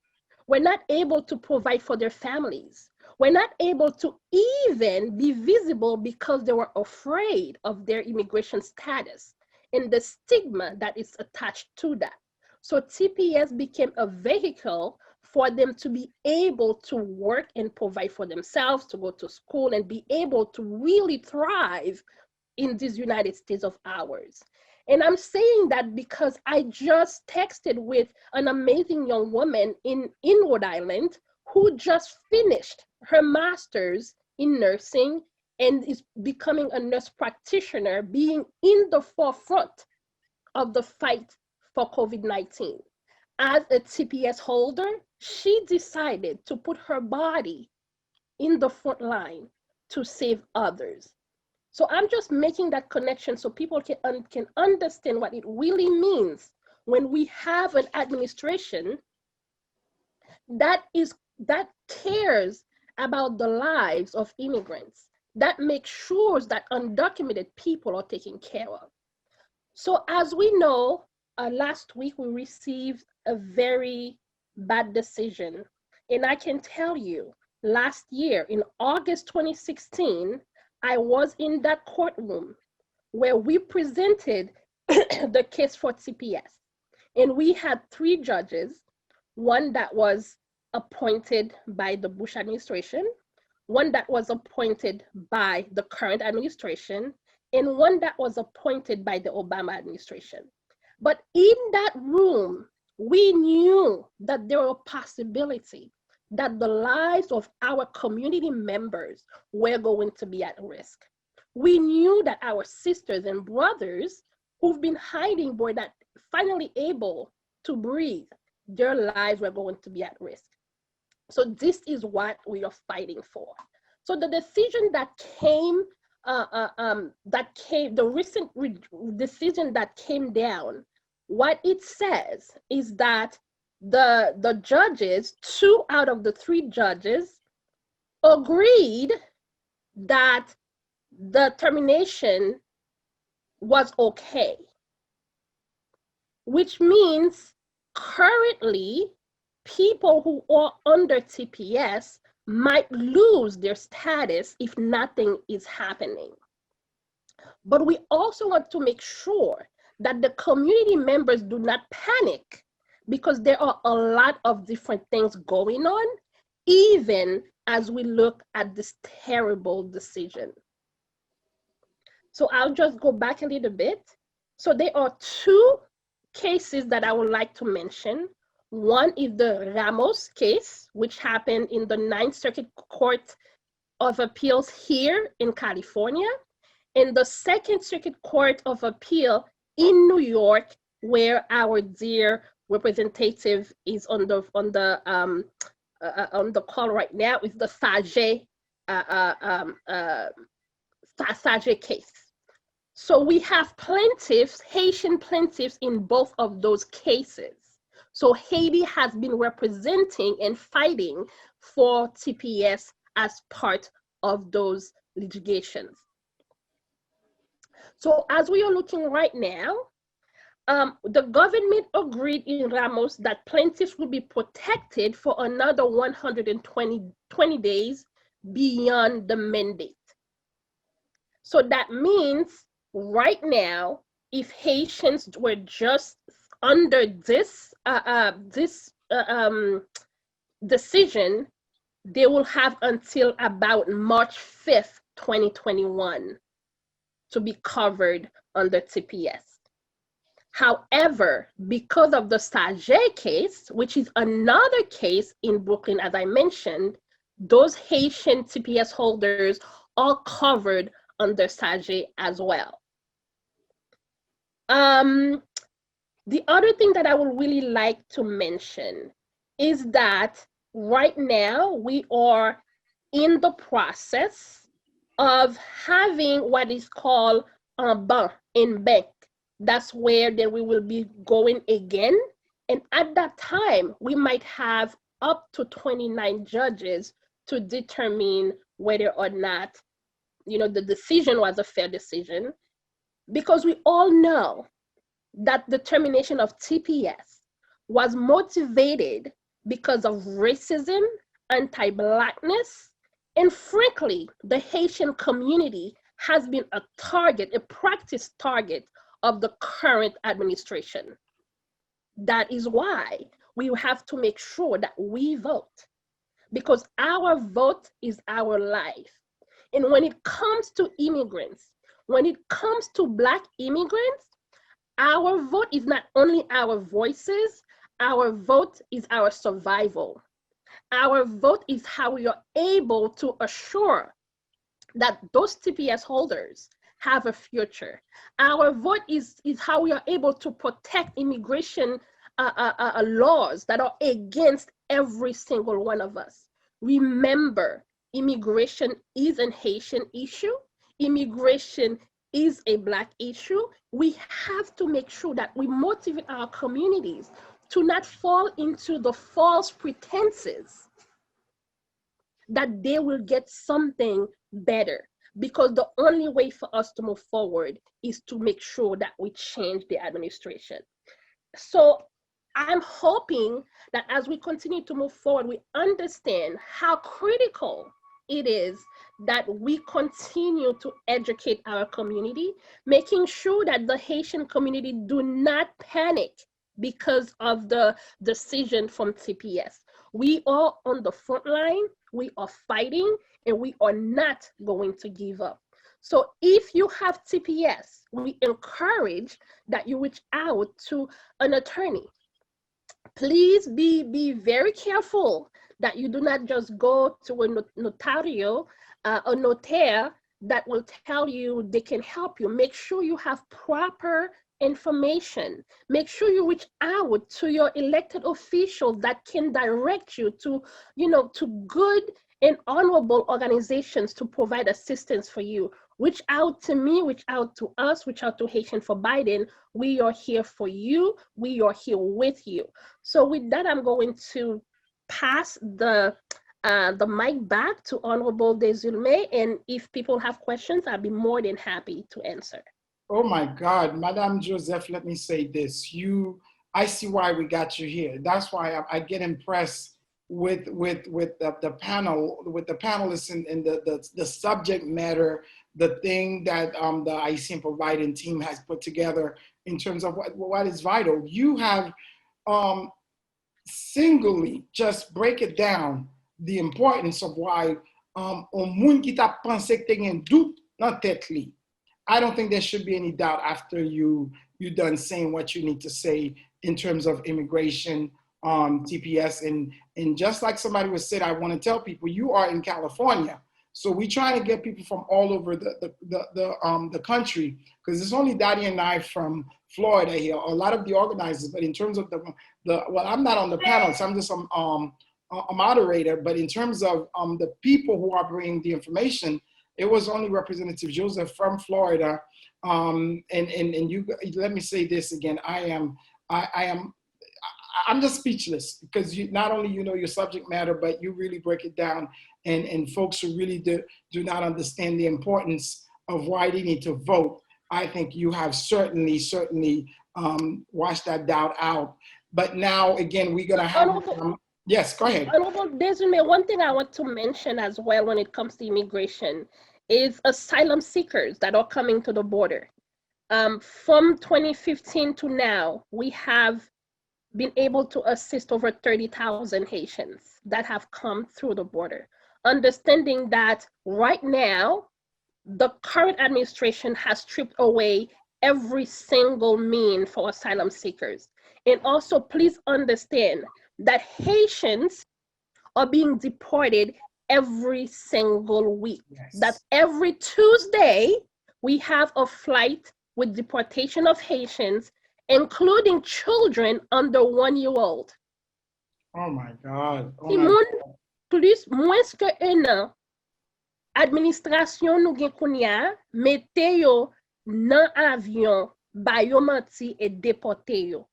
were not able to provide for their families, were not able to even be visible because they were afraid of their immigration status and the stigma that is attached to that. So TPS became a vehicle for them to be able to work and provide for themselves, to go to school and be able to really thrive in this United States of ours. And I'm saying that because I just texted with an amazing young woman in Rhode Island who just finished her master's in nursing and is becoming a nurse practitioner, being in the forefront of the fight for COVID-19. As a TPS holder, she decided to put her body in the front line to save others. So I'm just making that connection so people can understand what it really means when we have an administration that cares about the lives of immigrants, that makes sure that undocumented people are taken care of. So as we know, last week we received a very bad decision. And I can tell you, last year in August 2016, I was in that courtroom where we presented the case for TPS. And we had 3 judges, one that was appointed by the Bush administration, one that was appointed by the current administration, and one that was appointed by the Obama administration. But in that room, we knew that there were a possibility that the lives of our community members were going to be at risk. We knew that our sisters and brothers who've been hiding were not finally able to breathe, their lives were going to be at risk. So this is what we are fighting for. So the decision that came, the recent decision that came down, what it says is that the judges, 2 out of the 3 judges, agreed that the termination was okay, which means currently people who are under TPS might lose their status if nothing is happening. But we also want to make sure that the community members do not panic, because there are a lot of different things going on, even as we look at this terrible decision. So I'll just go back a little bit. So there are 2 cases that I would like to mention. One is the Ramos case, which happened in the 9th Circuit Court of Appeals here in California, and the 2nd Circuit Court of Appeal in New York, where our dear representative is on the call right now, is the Sage case. So we have plaintiffs, Haitian plaintiffs in both of those cases. So Haiti has been representing and fighting for TPS as part of those litigations. So as we are looking right now, the government agreed in Ramos that plaintiffs will be protected for another 120 days beyond the mandate. So that means right now, if Haitians were just under this decision, they will have until about March 5th, 2021 to be covered under TPS. However, because of the Sage case, which is another case in Brooklyn, as I mentioned, those Haitian TPS holders are covered under Sage as well. The other thing that I would really like to mention is that right now we are in the process of having what is called un banc in bank. That's where then we will be going again. And at that time, we might have up to 29 judges to determine whether or not, the decision was a fair decision. Because we all know that the termination of TPS was motivated because of racism, anti-Blackness, and frankly, the Haitian community has been a practice target of the current administration. That is why we have to make sure that we vote, because our vote is our life. And when it comes to immigrants, when it comes to Black immigrants, our vote is not only our voices, our vote is our survival. Our vote is how we are able to assure that those TPS holders have a future. Our vote is how we are able to protect immigration laws that are against every single one of us. Remember, immigration is an Haitian issue. Immigration is a Black issue. We have to make sure that we motivate our communities to not fall into the false pretenses that they will get something better, because the only way for us to move forward is to make sure that we change the administration. So I'm hoping that as we continue to move forward, we understand how critical it is that we continue to educate our community, making sure that the Haitian community do not panic because of the decision from TPS. We are on the front line, we are fighting, and we are not going to give up. So if you have TPS, we encourage that you reach out to an attorney. Please be very careful that you do not just go to a notario, a notaire that will tell you they can help you. Make sure you have proper information. Make sure you reach out to your elected officials that can direct you to, to good and honorable organizations to provide assistance for you. Reach out to me, reach out to us, reach out to Haitian for Biden. We are here for you. We are here with you. So with that, I'm going to pass the mic back to Honorable Desulme, and if people have questions, I'll be more than happy to answer. Oh my God, Madame Joseph, let me say this. I see why we got you here. That's why I get impressed with the panel, with the panelists and the subject matter, the thing that the Ayisyen Pou Biden team has put together in terms of what is vital. You have singly just break it down, the importance of why moun ki ta pense ke te gen doute nan tèt li. I don't think there should be any doubt after you done saying what you need to say in terms of immigration, TPS, and just like somebody was said, I want to tell people you are in California, so we trying to get people from all over the country, because it's only Daddy and I from Florida here, a lot of the organizers. But in terms of well, I'm not on the panel, so I'm just a moderator. But in terms of the people who are bringing the information, it was only Representative Joseph from Florida. And you, let me say this again, I'm just speechless, because you not only know your subject matter, but you really break it down, and folks who really do not understand the importance of why they need to vote. I think you have certainly washed that doubt out. But now again, we're gonna have yes, go ahead. One thing I want to mention as well when it comes to immigration is asylum seekers that are coming to the border. From 2015 to now, we have been able to assist over 30,000 Haitians that have come through the border. Understanding that right now, the current administration has stripped away every single mean for asylum seekers. And also, please understand that Haitians are being deported every single week. Yes. That every Tuesday, we have a flight with deportation of Haitians, including children under 1 year old. Oh my God. Plus, moins que un an, administration nou gen kounya, mette yo nan avion, ba yo manti et deporte yo.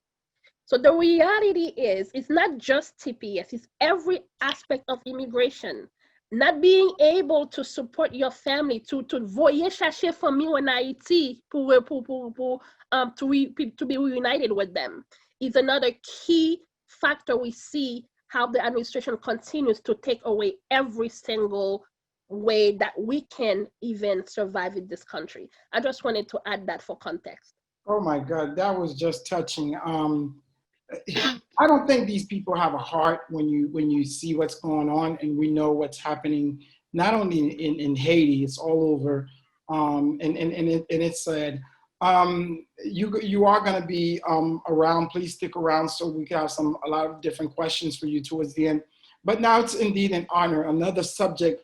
So the reality is, it's not just TPS, it's every aspect of immigration. Not being able to support your family, to voyer chercher famille en Haïti to be reunited with them is another key factor. We see how the administration continues to take away every single way that we can even survive in this country. I just wanted to add that for context. Oh my God, that was just touching. I don't think these people have a heart when you see what's going on, and we know what's happening not only in Haiti, it's all over it said, you are going to be around. Please stick around so we can have a lot of different questions for you towards the end. But now it's indeed an honor, another subject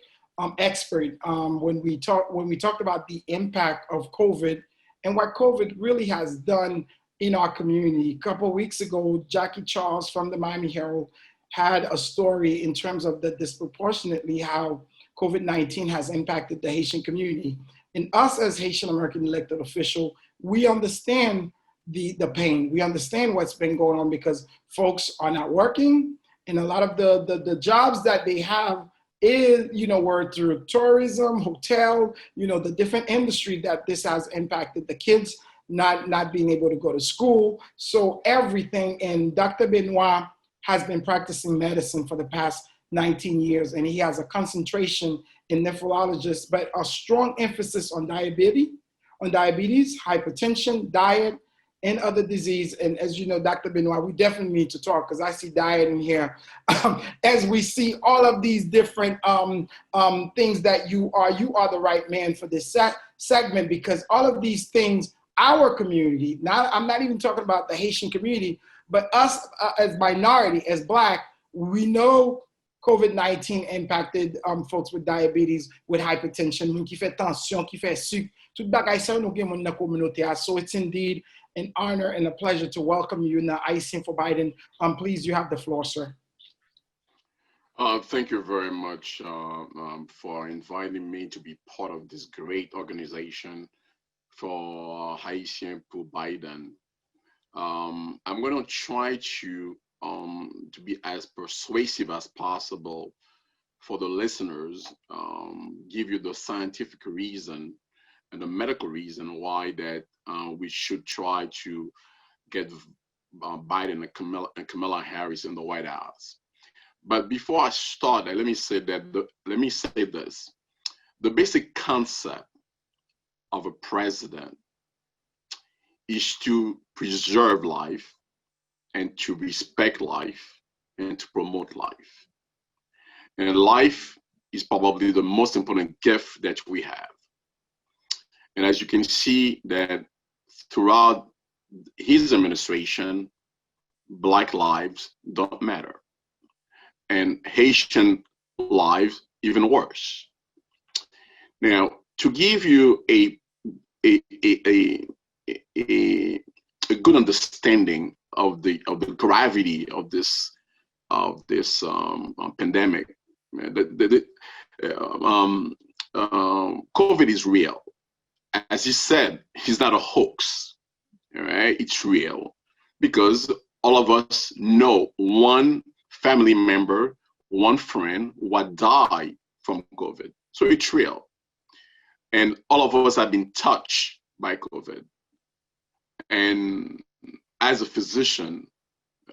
expert. When we talked about the impact of COVID and what COVID really has done in our community. A couple of weeks ago, Jackie Charles from the Miami Herald had a story in terms of the disproportionately how COVID-19 has impacted the Haitian community. And us as Haitian American elected official, we understand the pain. We understand what's been going on because folks are not working, and a lot of the jobs that they have is, were through tourism, hotel, the different industry that this has impacted. The kids not being able to go to school. So everything, and Dr. Benoit has been practicing medicine for the past 19 years, and he has a concentration in nephrologists, but a strong emphasis on diabetes, hypertension, diet, and other disease. And as you know, Dr. Benoit, we definitely need to talk because I see diet in here. As we see all of these different things that you are the right man for this segment, because all of these things, our community, I'm not even talking about the Haitian community, but us as minority, as Black, we know COVID-19 impacted folks with diabetes, with hypertension, moun ki fait tension, ki fait sucre, tout bagay sa nou gen moun nan communauté a. So it's indeed an honor and a pleasure to welcome you na Ayisyen Pou Biden. Please, you have the floor, sir. Thank you very much for inviting me to be part of this great organization for Ayisyen Pou Biden. I'm going to try to be as persuasive as possible for the listeners, give you the scientific reason and the medical reason why that we should try to get Biden and Kamala Harris in the White House. But before I start, let me say this: the basic concept of a president is to preserve life and to respect life and to promote life. And life is probably the most important gift that we have. And as you can see that throughout his administration, Black lives don't matter. And Haitian lives even worse. Now, to give you a good understanding of the gravity of this pandemic, COVID is real. As he said, it's not a hoax. All right, it's real because all of us know one family member, one friend who died from COVID. So it's real. And all of us have been touched by COVID. And as a physician,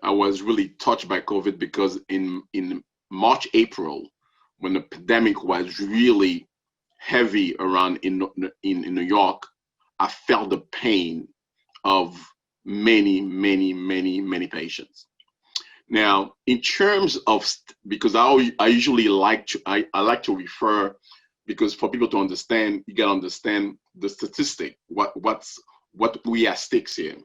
I was really touched by COVID because in March, April, when the pandemic was really heavy around in New York, I felt the pain of many patients. Now, in terms of, because I usually like to refer, because for people to understand, you gotta understand the statistic, what we at stakes here.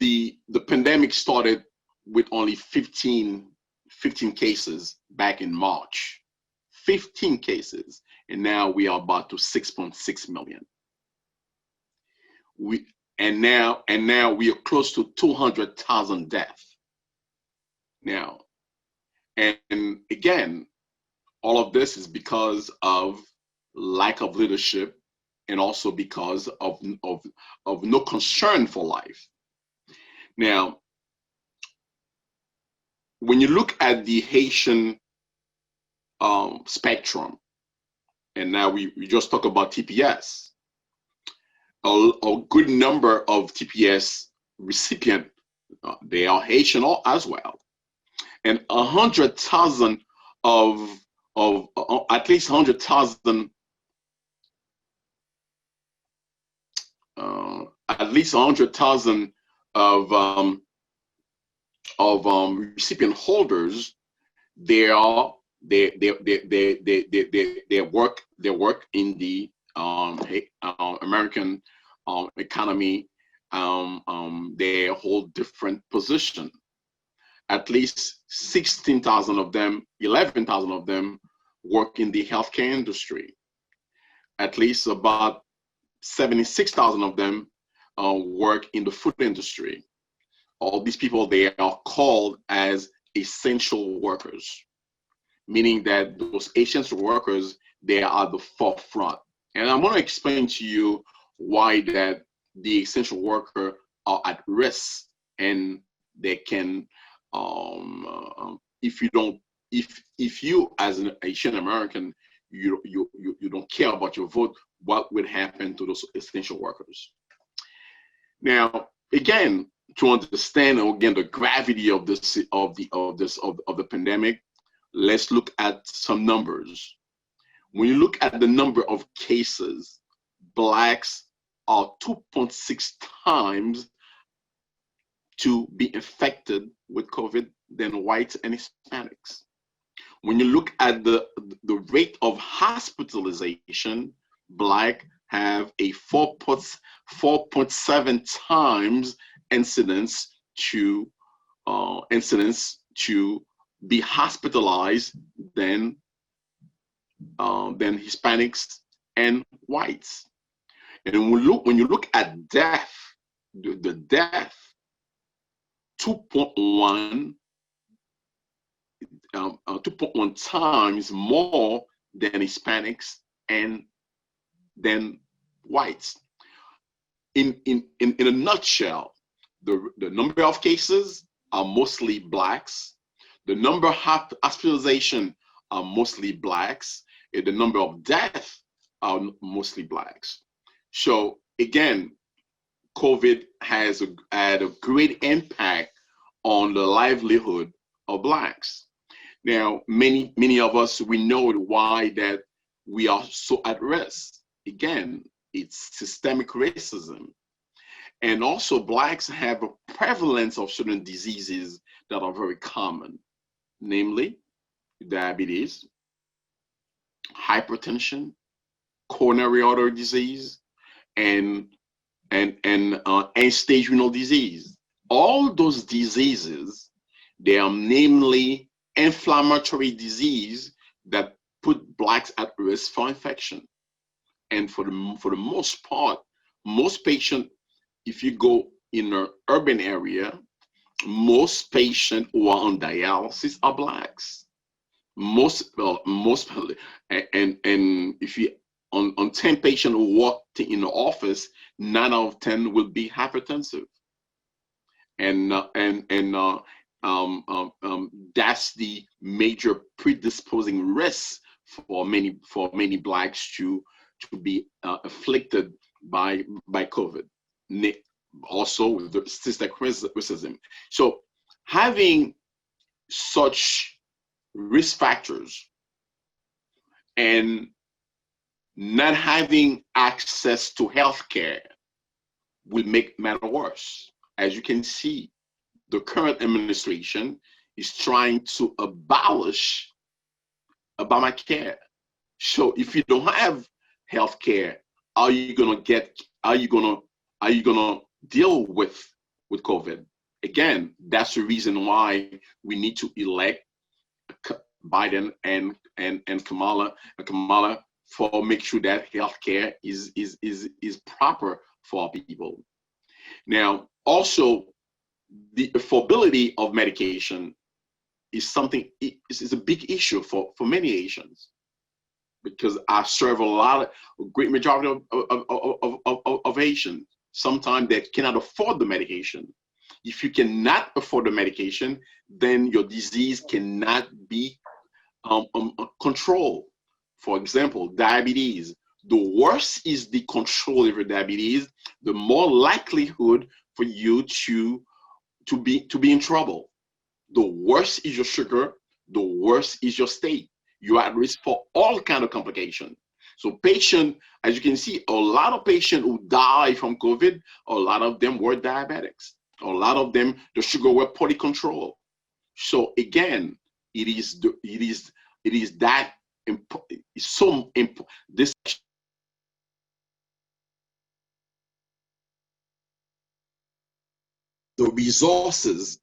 The pandemic started with only 15 cases back in March, 15 cases, and now we are about to 6.6 million. And now we are close to 200,000 deaths. Now, and again, all of this is because of lack of leadership and also because of no concern for life. Now, when you look at the Haitian spectrum, and now we just talk about TPS, a good number of TPS recipients, they are Haitian as well. And 100,000 at least 100,000 at least 100,000 of recipient holders, they are They work in the American economy. They hold different position. At least 16,000 of them, 11,000 of them work in the healthcare industry. At least about 76,000 of them work in the food industry. All these people, they are called as essential workers, meaning that those essential workers, they are the forefront. And I'm going to explain to you why that the essential worker are at risk, and they can, if you as an Asian American, you don't care about your vote, what would happen to those essential workers? Now, again, to understand again the gravity of this of the pandemic, let's look at some numbers. When you look at the number of cases, Blacks are 2.6 times to be infected with COVID than whites and Hispanics. When you look at the rate of hospitalization, Black have a 4.7 times incidence to be hospitalized than Hispanics and whites. And when you look at death, the death, 2.1 times more than Hispanics and than whites. In a nutshell, the number of cases are mostly Blacks. The number of hospitalization are mostly Blacks. And the number of deaths are mostly Blacks. So again, COVID has had a great impact on the livelihood of Blacks. Now, many of us, we know why that we are so at risk. Again, it's systemic racism. And also Blacks have a prevalence of certain diseases that are very common, namely diabetes, hypertension, coronary artery disease, and end-stage renal disease. All those diseases, they are namely inflammatory disease that put Blacks at risk for infection. And for the most part, most patients, if you go in an urban area, most patients who are on dialysis are Blacks. And if you on 10 patients who walk in the office, 9 out of 10 will be hypertensive. And that's the major predisposing risk for many Blacks to be afflicted by COVID. Also with the systemic racism. So having such risk factors and not having access to healthcare will make matter worse. As you can see, the current administration is trying to abolish Obamacare. So if you don't have healthcare, are you gonna deal with COVID? Again, that's the reason why we need to elect Biden and Kamala for make sure that healthcare is proper for our people. Now, also the affordability of medication is something is a big issue for many Asians, because I serve a great majority of Asians. Sometimes they cannot afford the medication. If you cannot afford the medication, then your disease cannot be controlled. For example, diabetes. The worse is the control of your diabetes, the more likelihood for you to be in trouble. The worse is your sugar, the worse is your state. You are at risk for all kinds of complications. So patient, as you can see, a lot of patients who die from COVID, a lot of them were diabetics. A lot of them, the sugar were poorly controlled. So again, it is it is that it's so important. This the resources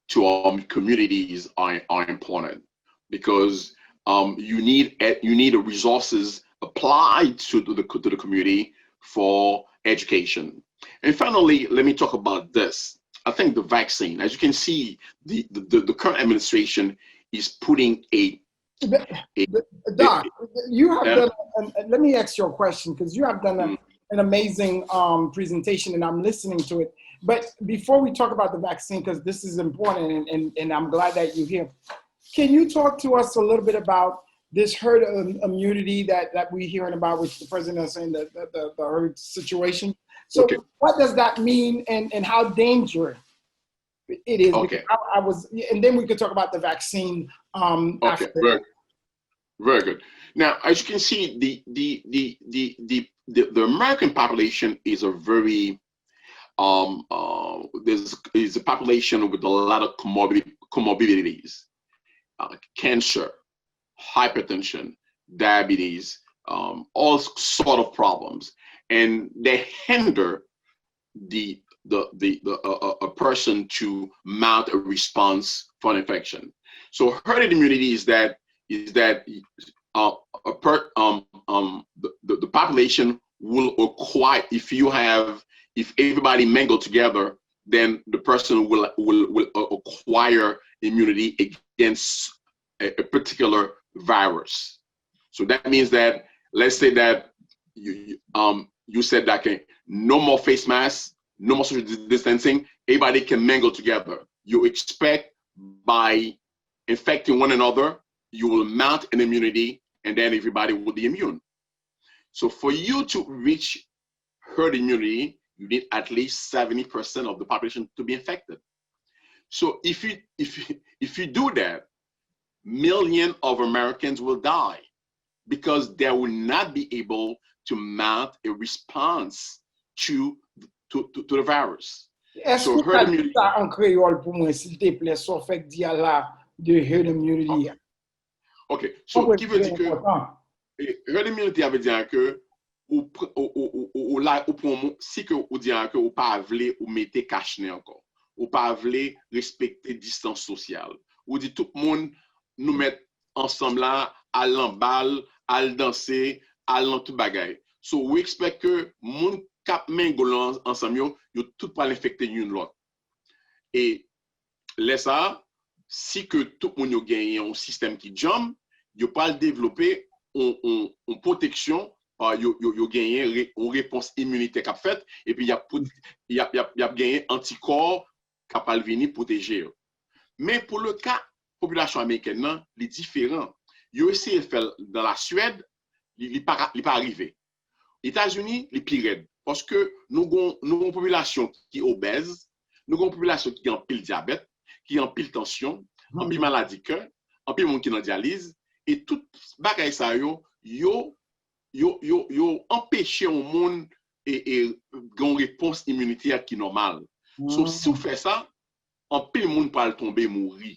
to our communities are important, because you need the resources applied to the community for education. And finally, let me talk about this. I think the vaccine, as you can see, the current administration is putting Doc, you have done, let me ask you a question, because you have done an amazing presentation and I'm listening to it. But before we talk about the vaccine, because this is important and I'm glad that you're here, can you talk to us a little bit about this herd immunity that we're hearing about, which the president is saying, the herd situation? So what does that mean, and how dangerous it is? Okay. I was, and then we could talk about the vaccine after that. Very good. Now, as you can see, the American population is a very is a population with a lot of comorbidities, cancer, hypertension, diabetes, all sort of problems, and they hinder a person to mount a response for an infection. So herd immunity is that the population will acquire, if everybody mingle together, then the person will acquire immunity against a particular virus. So that means that, let's say that you said that no more face masks, no more social distancing, everybody can mingle together. You expect by infecting one another, you will mount an immunity, and then everybody will be immune. So for you to reach herd immunity, you need at least 70% of the population to be infected. So if you do that, millions of Americans will die because they will not be able to mount a response to the virus. Est-ce que tu as dit ça en créole pour moi, s'il te plaît, sans fait dire là de herd immunity? Ok, so qui veut dire que herd immunity veut dire que si que ou dire que ou pas vle ou mettez cache-nez encore, ou pas vle respecter distance sociale, ou dit tout le monde nous mettre ensemble là, à l'embal, à danser, à tout bagaille. So we expect que monde cap mingle ensemble yo tout pas l'infecter une l'autre. Et laisse ça, si que tout le monde gagne un système qui jump, yo pas développer une protection. Yo gagné une réponse immunitaire qu'a fait, et puis il y a gagné anticorps capable venir protéger. Mais pour le cas population américaine, c'est différent. Yo essayé de faire dans la Suède, il pas arrivé. États-Unis, les pire, parce que nous avons une population qui est obèse, nous avons une population qui a un pile diabète, qui a un pile tension, un pile maladie cœur, un pile monde qui est en dialyse, et tout bagaille ça yo empêcher au monde et une réponse immunitaire qui est normale. So, si vous faites ça, un peu de monde peut tomber mourir.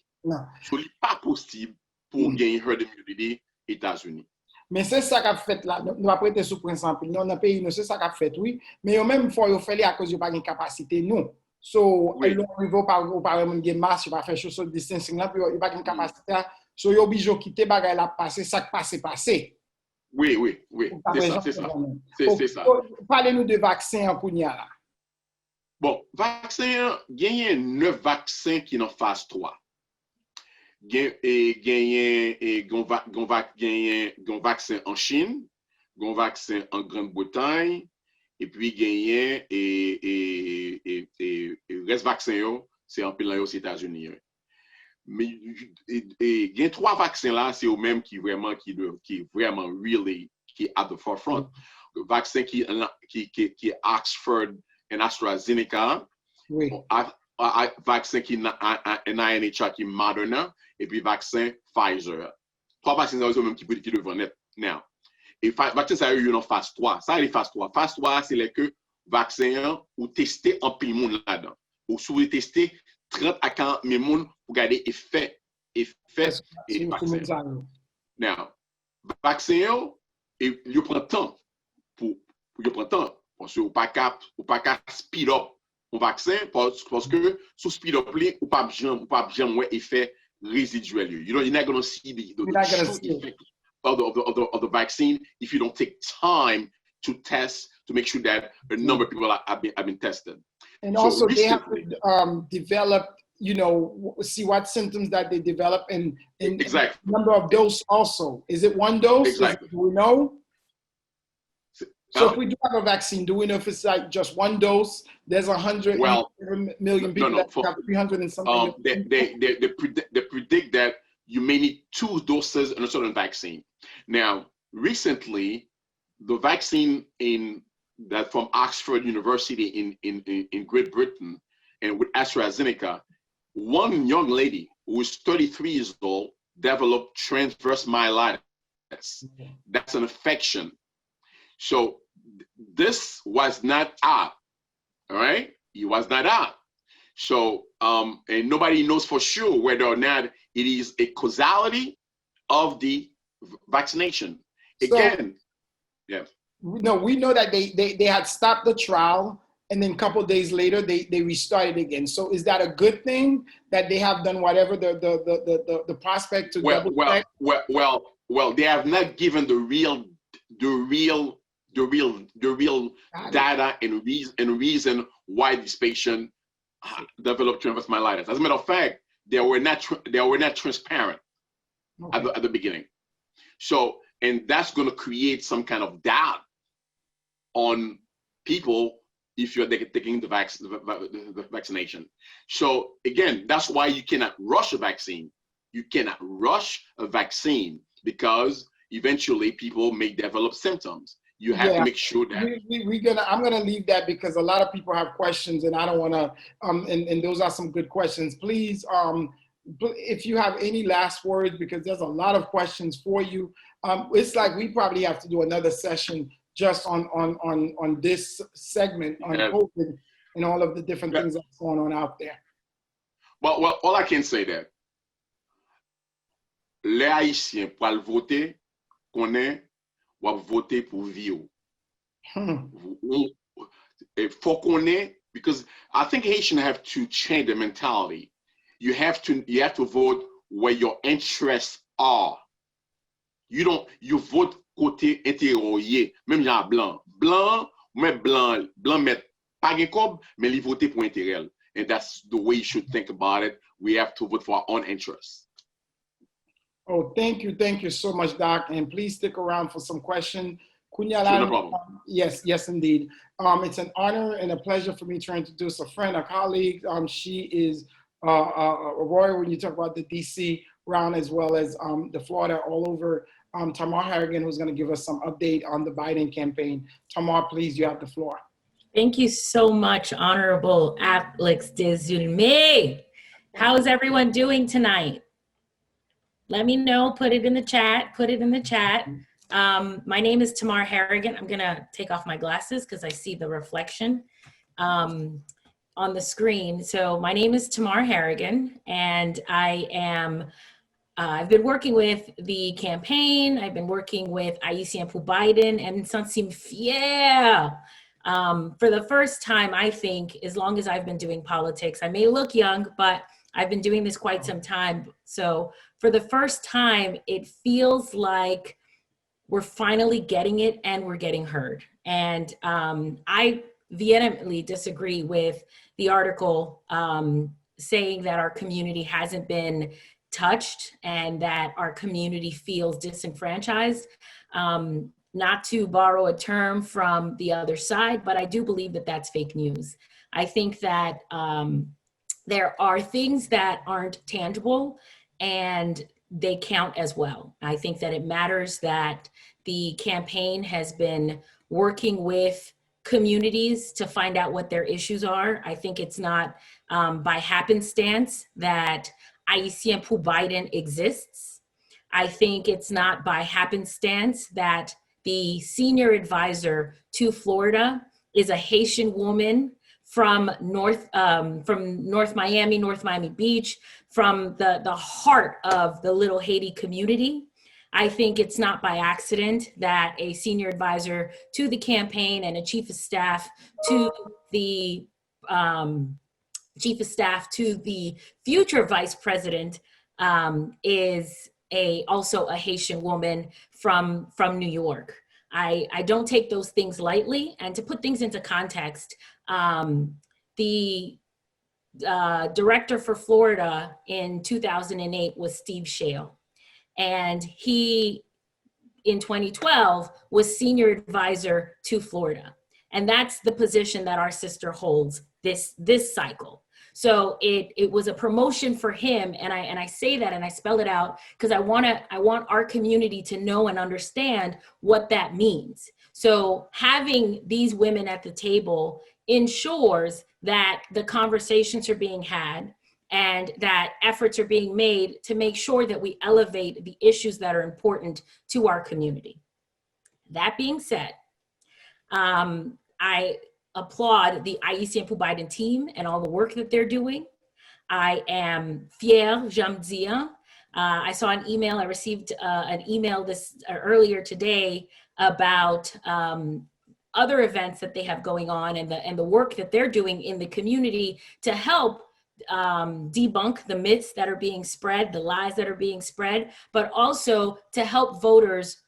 Ce n'est pas possible pour gagner herd immunity aux États-Unis. Mais c'est ça qu'a fait là. Nous va prêter sous principe. Dans le pays, c'est ça qu'a fait, oui. Mais au même fois, il faut à cause de pas de capacité, non. So, il faut pas de masse, il va faire social distancing là, puis il pas de capacité. So, il est obligé de quitter bagaille là, passer ça passé. Oui. C'est ça. Parlez-nous de vaccins en Kounia là. Bon, vaccin, il y a 9 vaccins qui sont en phase 3. Il y a un vaccin en Chine, un vaccin en Grande-Bretagne, et puis il y a le reste vaccin, c'est en plein aux États-Unis. Mais il y a 3 vaccins là, c'est eux mêmes qui vraiment really qui at the forefront. Le vaccin qui est Oxford et AstraZeneca, oui. Vaccin qui est NIH qui est Moderna, et puis vaccin Pfizer. 3 vaccins là, eux mêmes qui devraient naître now. Et vaccin ça eu en phase 3. Ça est phase 3. Phase 3 c'est les que vaccin ou tester en pile monde là-dedans. Ou sous tester 30 à 40 000 personnes pour garder effet effet et vaccin. Now, vaccin, il prend temps pour prendre temps parce que ou pas speed up un vaccin parce que sous speed up ou pas bien effet résiduel. You're not going to see the true effect of the vaccine if you don't take time to test to make sure that a number of people have been tested. And so also they have to develop, see what symptoms that they develop and exactly number of dose also. Is it one dose? Exactly. Do we know? So if we do have a vaccine, do we know if it's like just one dose? There's 100 million people that have 300 and something. They predict that you may need 2 doses in a certain vaccine. Now, recently, the vaccine that from Oxford University in Great Britain and with AstraZeneca, one young lady who is 33 years old developed transverse myelitis. That's an infection. So this was not out, all right? It was not out. So, and nobody knows for sure whether or not it is a causality of the vaccination. Again, yeah. No, we know that they had stopped the trial and then a couple of days later they restarted again. So is that a good thing that they have done whatever the prospect to double check? Well, they have not given the real data and reason why this patient developed transverse myelitis. As a matter of fact, they were not transparent at the beginning. So, and that's going to create some kind of doubt on people if you're taking the vaccination. So again, that's why you cannot rush a vaccine. You cannot rush a vaccine because eventually people may develop symptoms. You have to make sure that I'm gonna leave that because a lot of people have questions and I don't want to and those are some good questions. Please, if you have any last words, because there's a lot of questions for you. It's like we probably have to do another session just on this segment on COVID and all of the different things that's going on out there. Well, all I can say that les Haïtiens pour voter connaît ou voter pour vivre. For connaît, because I think Haitians have to change their mentality. You have to vote where your interests are. You vote côté intérieur, même genre blanc met pas gen kob, mais li voter pour intérêt. And that's the way you should think about it. We have to vote for our own interests. Oh, thank you so much, Doc. And please stick around for some questions. Sure, no problem. Yes, indeed. It's an honor and a pleasure for me to introduce a friend, a colleague. She is Roy, when you talk about the DC round as well as the Florida all over, Tamar Harrigan, who's going to give us some update on the Biden campaign. Tamar, please, you have the floor. Thank you so much, Honorable Alex Desulme. How is everyone doing tonight? Let me know, put it in the chat, my name is Tamar Harrigan. I'm gonna take off my glasses because I see the reflection on the screen. So my name is Tamar Harrigan, and I've been working with the campaign. I've been working with Ayisyen Pou Biden and Sansim Fier. For the first time, I think, as long as I've been doing politics, I may look young, but I've been doing this quite some time. So for the first time, it feels like we're finally getting it and we're getting heard. And I vehemently disagree with the article saying that our community hasn't been touched and that our community feels disenfranchised. Not to borrow a term from the other side, but I do believe that that's fake news. I think that there are things that aren't tangible and they count as well. I think that it matters that the campaign has been working with communities to find out what their issues are. I think it's not by happenstance that Ayisyen Pou Biden exists. I think it's not by happenstance that the senior advisor to Florida is a Haitian woman from North Miami Beach, from the heart of the Little Haiti community. I think it's not by accident that a senior advisor to the campaign and a chief of staff to the future vice president is also a Haitian woman from New York. I don't take those things lightly. And to put things into context, the director for Florida in 2008 was Steve Shale. And he, in 2012, was senior advisor to Florida. And that's the position that our sister holds this cycle. So it was a promotion for him, and I say that and I spell it out because I want our community to know and understand what that means. So having these women at the table ensures that the conversations are being had and that efforts are being made to make sure that we elevate the issues that are important to our community. That being said, I applaud the Ayisyen Pou Biden team and all the work that they're doing. I am fière, j'aime dire. I saw an email, I received an email earlier today about other events that they have going on and the work that they're doing in the community to help debunk the myths that are being spread, the lies that are being spread, but also to help voters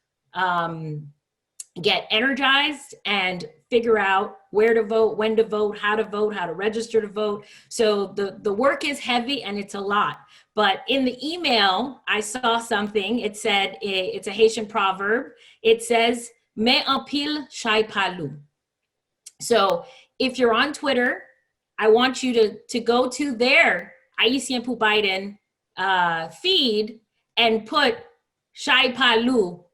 get energized and figure out where to vote, when to vote, how to register to vote. So the work is heavy and it's a lot. But in the email, I saw something. It said, it's a Haitian proverb. It says, "Mais en pile, chai palou." So if you're on Twitter, I want you to go to their Ayisyen Pou Biden feed and put chai palou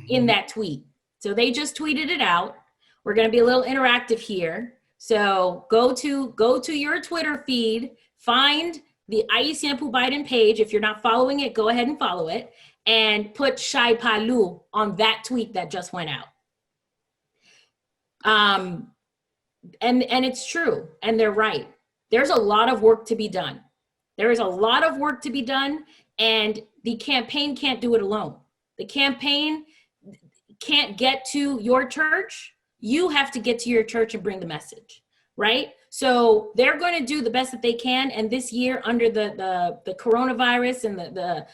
in that tweet. So they just tweeted it out. We're going to be a little interactive here. So go to your Twitter feed, find the Ayisyen Pou Biden page. If you're not following it, go ahead and follow it and put chai palou on that tweet that just went out. And it's true, and they're right. There's a lot of work to be done. There is a lot of work to be done, and the campaign can't do it alone. The campaign can't get to your church. You have to get to your church and bring the message, right? So they're going to do the best that they can. And this year, under the coronavirus and the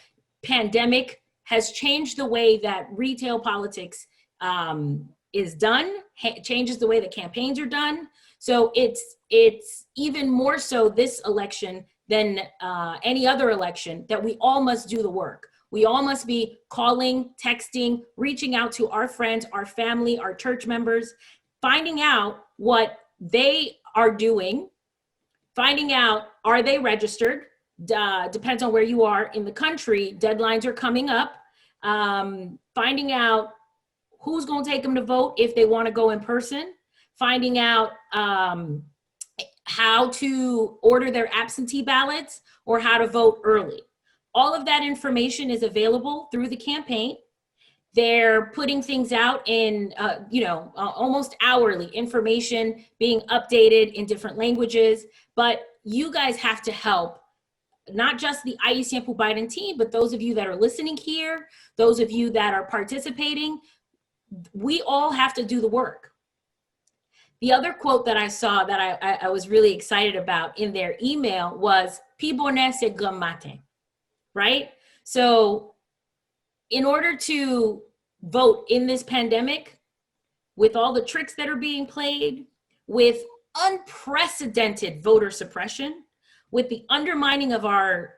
pandemic, has changed the way that retail politics is done, changes the way that campaigns are done. So it's even more so this election than any other election that we all must do the work. We all must be calling, texting, reaching out to our friends, our family, our church members, finding out what they are doing, finding out, are they registered? Depends on where you are in the country. Deadlines are coming up. Finding out who's going to take them to vote if they want to go in person, finding out how to order their absentee ballots or how to vote early. All of that information is available through the campaign. They're putting things out in, almost hourly, information being updated in different languages. But you guys have to help, not just the Ayisyen Pou Biden team, but those of you that are listening here, those of you that are participating, we all have to do the work. The other quote that I saw that I was really excited about in their email was, "Pi bonheur c'est grand matin," right? So in order to vote in this pandemic, with all the tricks that are being played, with unprecedented voter suppression, with the undermining of our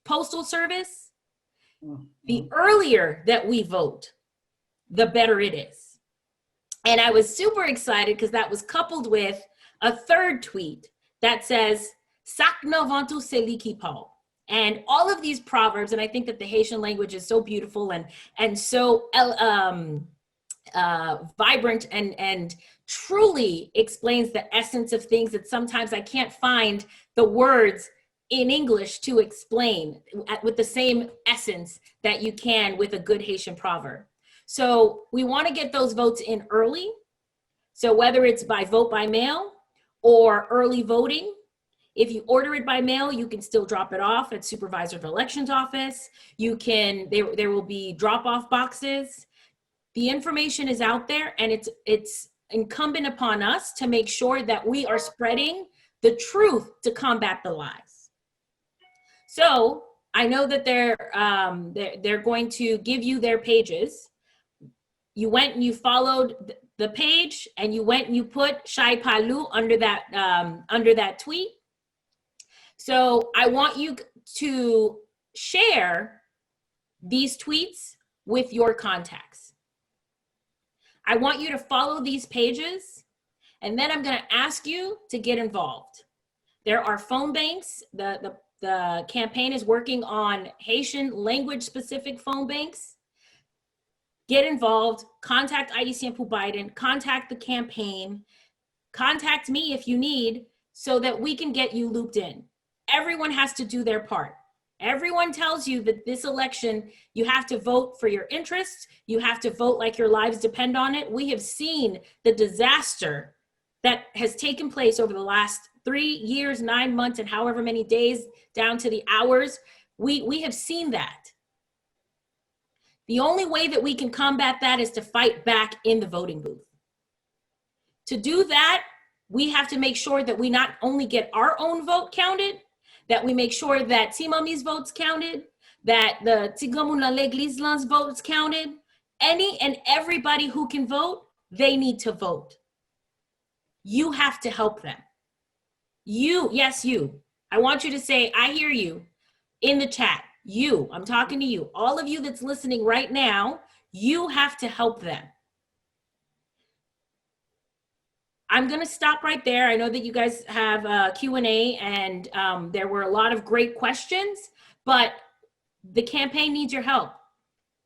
postal service, the earlier that we vote, the better it is. And I was super excited because that was coupled with a third tweet that says, "Sak no vantou celui qui parle." And all of these proverbs, and I think that the Haitian language is so beautiful and so vibrant and truly explains the essence of things that sometimes I can't find the words in English to explain with the same essence that you can with a good Haitian proverb. So we want to get those votes in early. So whether it's by vote by mail or early voting. If you order it by mail, you can still drop it off at Supervisor of Elections office. You can, there will be drop-off boxes. The information is out there, and it's incumbent upon us to make sure that we are spreading the truth to combat the lies. So I know that they're going to give you their pages. You went and you followed the page, and you went and you put Shai Palu under that tweet. So I want you to share these tweets with your contacts. I want you to follow these pages, and then I'm going to ask you to get involved. There are phone banks. The campaign is working on Haitian language specific phone banks. Get involved, contact Ayisyen Pou Biden, contact the campaign, contact me if you need, so that we can get you looped in. Everyone has to do their part. Everyone tells you that this election, you have to vote for your interests. You have to vote like your lives depend on it. We have seen the disaster that has taken place over the last 3 years, 9 months, and however many days down to the hours. We have seen that. The only way that we can combat that is to fight back in the voting booth. To do that, we have to make sure that we not only get our own vote counted, that we make sure that Timami's votes counted, that the Tigamuna Leglislan's votes counted. Any and everybody who can vote, they need to vote. You have to help them. You, yes, you. I want you to say, I hear you in the chat. You, I'm talking to you. All of you that's listening right now, you have to help them. I'm going to stop right there. I know that you guys have a Q&A, and there were a lot of great questions, but the campaign needs your help.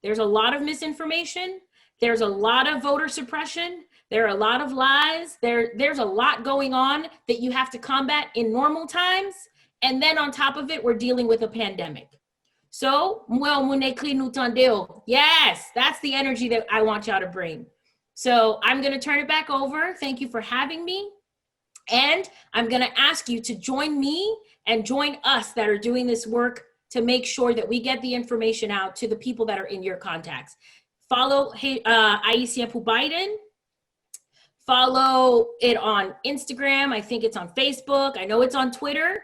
There's a lot of misinformation. There's a lot of voter suppression. There are a lot of lies. There's a lot going on that you have to combat in normal times. And then on top of it, we're dealing with a pandemic. So, yes, that's the energy that I want y'all to bring. So I'm going to turn it back over. Thank you for having me. And I'm going to ask you to join me and join us that are doing this work to make sure that we get the information out to the people that are in your contacts. Follow Ayisyen Pou Biden. Follow it on Instagram. I think it's on Facebook. I know it's on Twitter.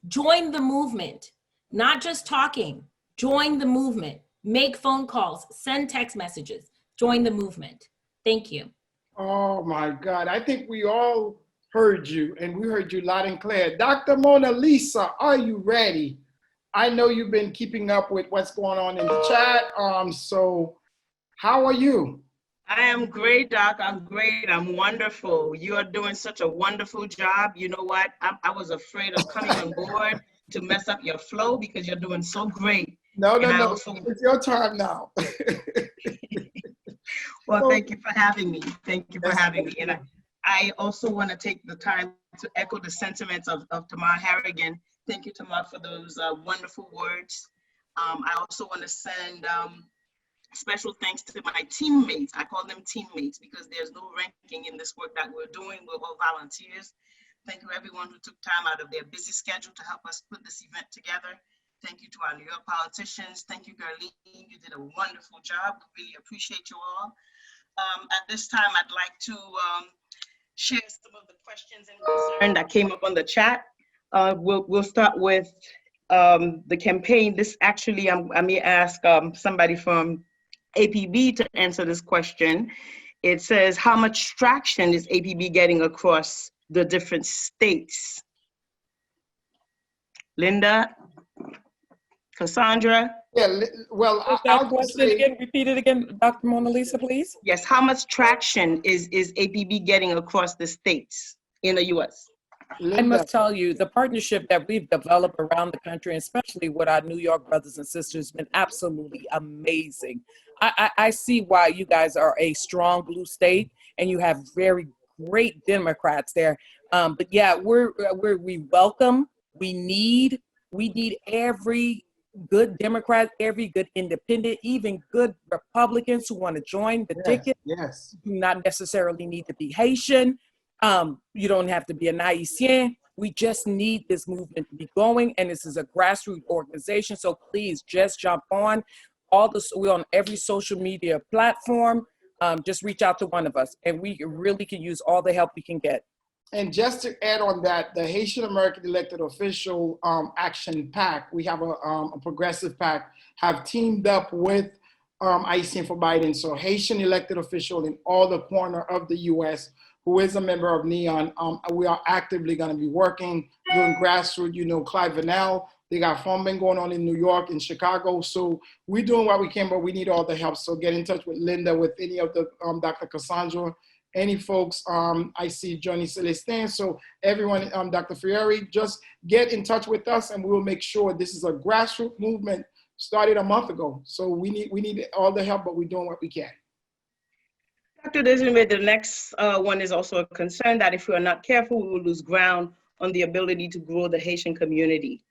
Join the movement, not just talking. Join the movement. Make phone calls. Send text messages. Join the movement. Thank you. Oh my God, I think we all heard you, and we heard you loud and clear. Dr. Mona Lisa, are you ready? I know you've been keeping up with what's going on in the chat. So how are you? I am great, Doc. I'm great. I'm wonderful. You are doing such a wonderful job. You know what? I was afraid of coming on board to mess up your flow because you're doing so great. No. It's your time now. Well, thank you for having me. Thank you for having me. And I also want to take the time to echo the sentiments of Tamar Harrigan. Thank you, Tamar, for those wonderful words. I also want to send special thanks to my teammates. I call them teammates because there's no ranking in this work that we're doing. We're all volunteers. Thank you, everyone who took time out of their busy schedule to help us put this event together. Thank you to our New York politicians. Thank you, Gerline. You did a wonderful job. We really appreciate you all. At this time, I'd like to share some of the questions and concerns that came up on the chat. We'll start with the campaign. This actually, I may ask somebody from APB to answer this question. It says, how much traction is APB getting across the different states? Linda? Cassandra? Yeah, well, repeat it again, Dr. Mona Lisa, please. Yes, how much traction is APB getting across the states in the US? I must tell you, the partnership that we've developed around the country, especially with our New York brothers and sisters, has been absolutely amazing. I see why you guys are a strong blue state and you have very great Democrats there. But yeah, we welcome, we need every good Democrat, every good independent, even good Republicans who want to join the ticket. Yes. Do not necessarily need to be Haitian. You don't have to be an Ayisyen. We just need this movement to be going, and this is a grassroots organization. So please just jump on. We're on every social media platform. Just reach out to one of us, and we really can use all the help we can get. And just to add on that, the Haitian American Elected Official Action PAC, we have a progressive PAC, have teamed up with Ayisyen Pou Biden. So Haitian elected official in all the corner of the US who is a member of NEON, we are actively going to be working, doing grassroots. You know, Clive Vanell, they got funding going on in New York, in Chicago. So we're doing what we can, but we need all the help. So get in touch with Linda, with any of the Dr. Cassandra, any folks. I see Johnny Celestin. So everyone, Dr. Fieri, just get in touch with us, and we will make sure this is a grassroots movement started a month ago. So we need all the help, but we're doing what we can. Dr. Desiree, the next one is also a concern that if we are not careful, we will lose ground on the ability to grow the Haitian community.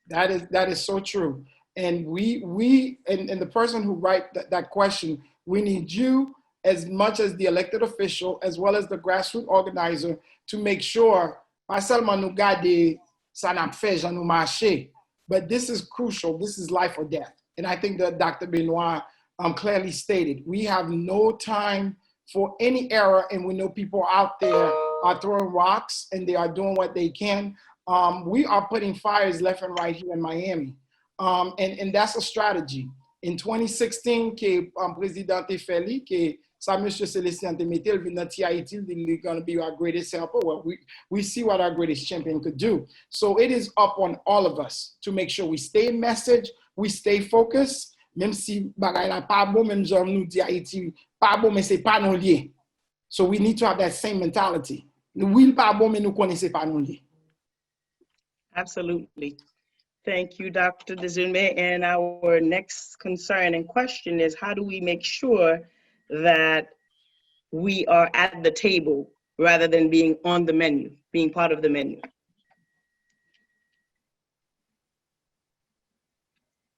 That is so true. And and the person who write that question, we need you as much as the elected official, as well as the grassroots organizer, to make sure, pas seulement nous garder ça n'a fait, j'en nous marché, but this is crucial. This is life or death. And I think that Dr. Benoit clearly stated, we have no time for any error, and we know people out there are throwing rocks and they are doing what they can. We are putting fires left and right here in Miami. And that's a strategy. In 2016, que President Feli, que sa Monsieur Celestin Demetel, they're going to be our greatest helper. Well, we see what our greatest champion could do. So it is up on all of us to make sure we stay in message, we stay focused. Même si bagay la pas bon, même genre nous dit Haïti, pas bon, mais c'est pas non lié. So we need to have that same mentality. Nous will pas bon, mais nous connaissons pas non lié. Absolutely. Thank you, Dr. Desiree. And our next concern and question is, how do we make sure that we are at the table rather than being on the menu, being part of the menu?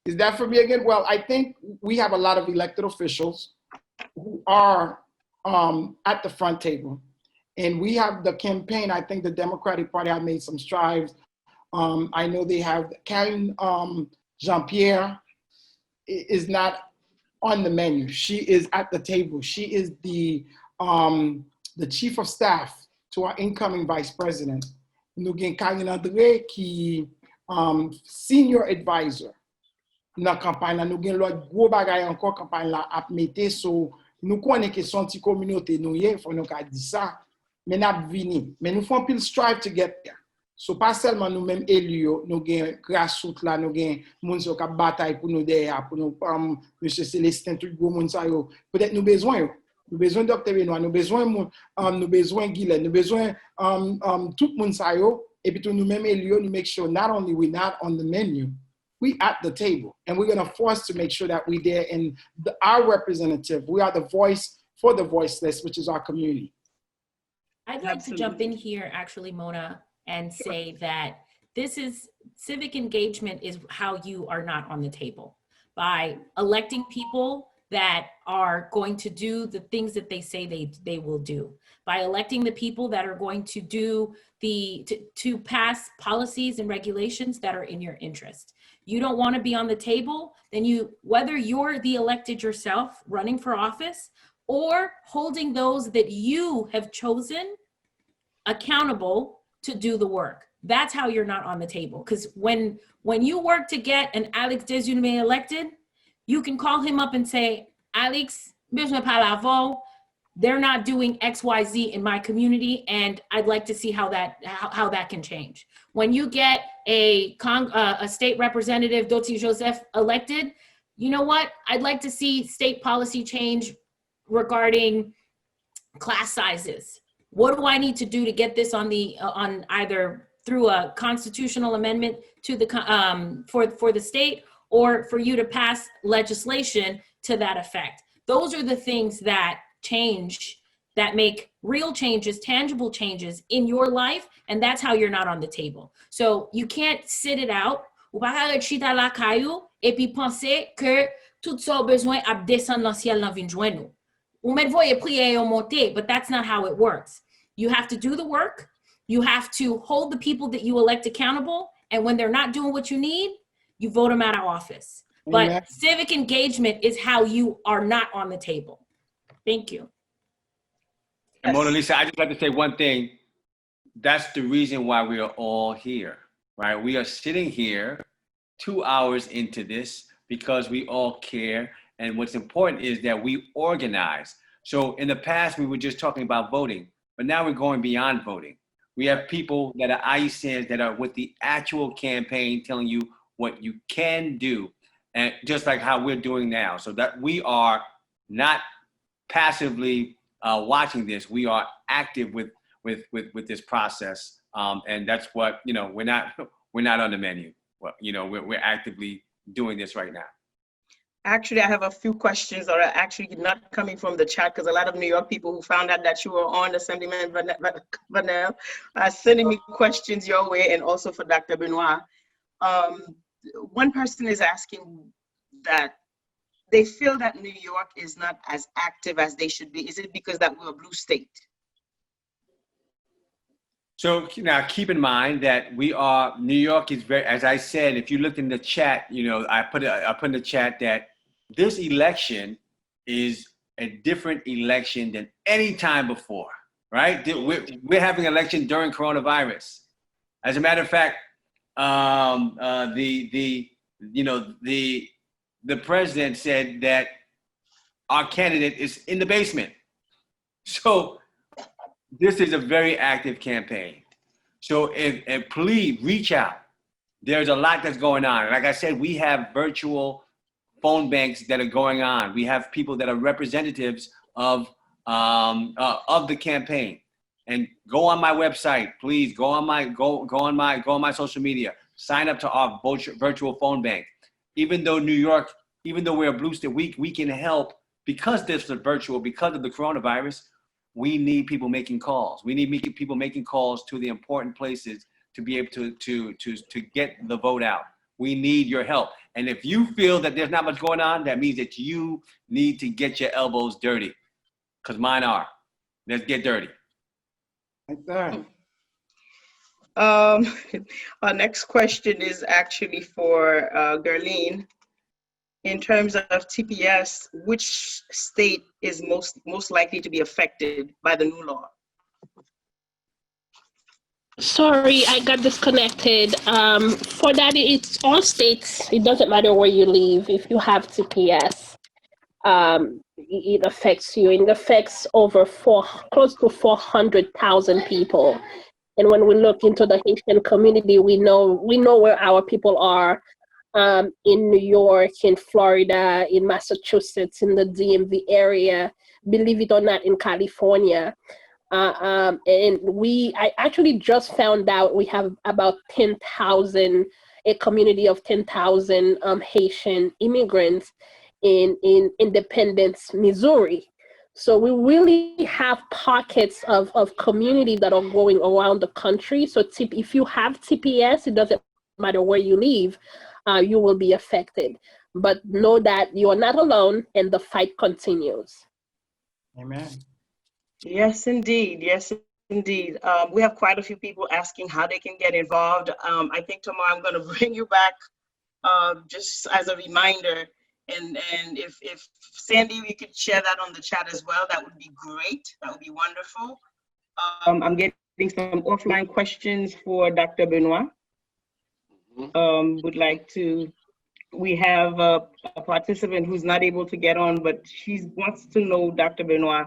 Is that for me again? Well, I think we have a lot of elected officials who are at the front table. And we have the campaign. I think the Democratic Party have made some strides. I know they have Karen Jean-Pierre is not on the menu. She is at the table. She is the chief of staff to our incoming vice president. Nous avons Karine André qui senior advisor. Dans campagne nous gen l'autre gros bagay encore campagne là ap mette so nous connaît que son ti communauté nous yé faut nous ka di ça mais n'a vini mais nous font pile strive to get there. So pas seulement nous même élus nous gen grassroots là nous gen moun so ka bataille pour nous derrière pour nous monsieur Célestin tout gros moun sa yo peut-être nous besoin Dr. Benoit, nous besoin Guylaine, nous besoin tout moun sa yo et puis nous même élus nous make sure not only we not on the menu, we at the table, and we're going to force to make sure that we there in our representative. We are the voice for the voiceless, which is our community. I'd like to jump in here, actually, Mona, and say that this is civic engagement is how you are not on the table. By electing people that are going to do the things that they say they will do. By electing the people that are going to do to pass policies and regulations that are in your interest. You don't want to be on the table, then whether you're the elected yourself running for office or holding those that you have chosen accountable to do the work. That's how you're not on the table. Because when you work to get an Alex Desjardins elected, you can call him up and say, Alex, they're not doing XYZ in my community, and I'd like to see how that can change. When you get a state representative, Doti Joseph, elected, you know what? I'd like to see state policy change regarding class sizes. What do I need to do to get this on either through a constitutional amendment to the for the state, or for you to pass legislation to that effect? Those are the things that change, that make real changes, tangible changes in your life, and that's how you're not on the table. So you can't sit it out. Ou pa ka chita la kayou et puis penser que tout ça besoin ap descendre dans ciel nan vin joindre nous. Ou met voye priye yo monter, but that's not how it works. You have to do the work. You have to hold the people that you elect accountable. And when they're not doing what you need, you vote them out of office. But Amen. civic engagement is how you are not on the table. Thank you. And Mona Lisa, I just like to say one thing. That's the reason why we are all here, right? We are sitting here 2 hours into this because we all care. And what's important is that we organize. So in the past, we were just talking about voting, but now we're going beyond voting. We have people that are Ayisyens that are with the actual campaign telling you what you can do, and just like how we're doing now. So that we are not passively watching this, we are active with this process, and that's what, you know, we're not on the menu. Well, you know, we're actively doing this right now. Actually, I have a few questions that are actually not coming from the chat, because a lot of New York people who found out that you were on, Assemblyman Vanel, are sending me questions your way, and also for Dr. Benoit. One person is asking that they feel that New York is not as active as they should be. Is it because that we're a blue state? So now keep in mind that New York is very, as I said, if you look in the chat, you know, I put in the chat that this election is a different election than any time before, right? We're having an election during coronavirus. As a matter of fact, the president said that our candidate is in the basement. So this is a very active campaign. So if please reach out. There's a lot that's going on. Like I said, we have virtual phone banks that are going on. We have people that are representatives of the campaign. And go on my website, please. Go on my social media. Sign up to our virtual phone bank. Even though we're a blue state, we can help because this is virtual, because of the coronavirus. We need people making calls. We need people making calls to the important places to be able to get the vote out. We need your help. And if you feel that there's not much going on, that means that you need to get your elbows dirty, because mine are. Let's get dirty. Like that. Our next question is actually for Gerline. In terms of TPS, which state is most likely to be affected by the new law? Sorry, I got disconnected. For that, it's all states. It doesn't matter where you live. If you have TPS, it affects you. It affects close to 400,000 people. And when we look into the Haitian community, we know where our people are. In New York, in Florida, in Massachusetts, in the DMV area, believe it or not, in California. And I actually just found out we have about 10,000, a community of 10,000 Haitian immigrants in Independence, Missouri. So we really have pockets of community that are going around the country. So if you have TPS, it doesn't matter where you live. You will be affected. But know that you are not alone and the fight continues. Amen. Yes, indeed. Yes, indeed. We have quite a few people asking how they can get involved. I think tomorrow I'm going to bring you back just as a reminder. And if Sandy, you could share that on the chat as well, that would be great. That would be wonderful. I'm getting some offline questions for Dr. Benoit. We have a participant who's not able to get on, but she wants to know, Dr. Benoit,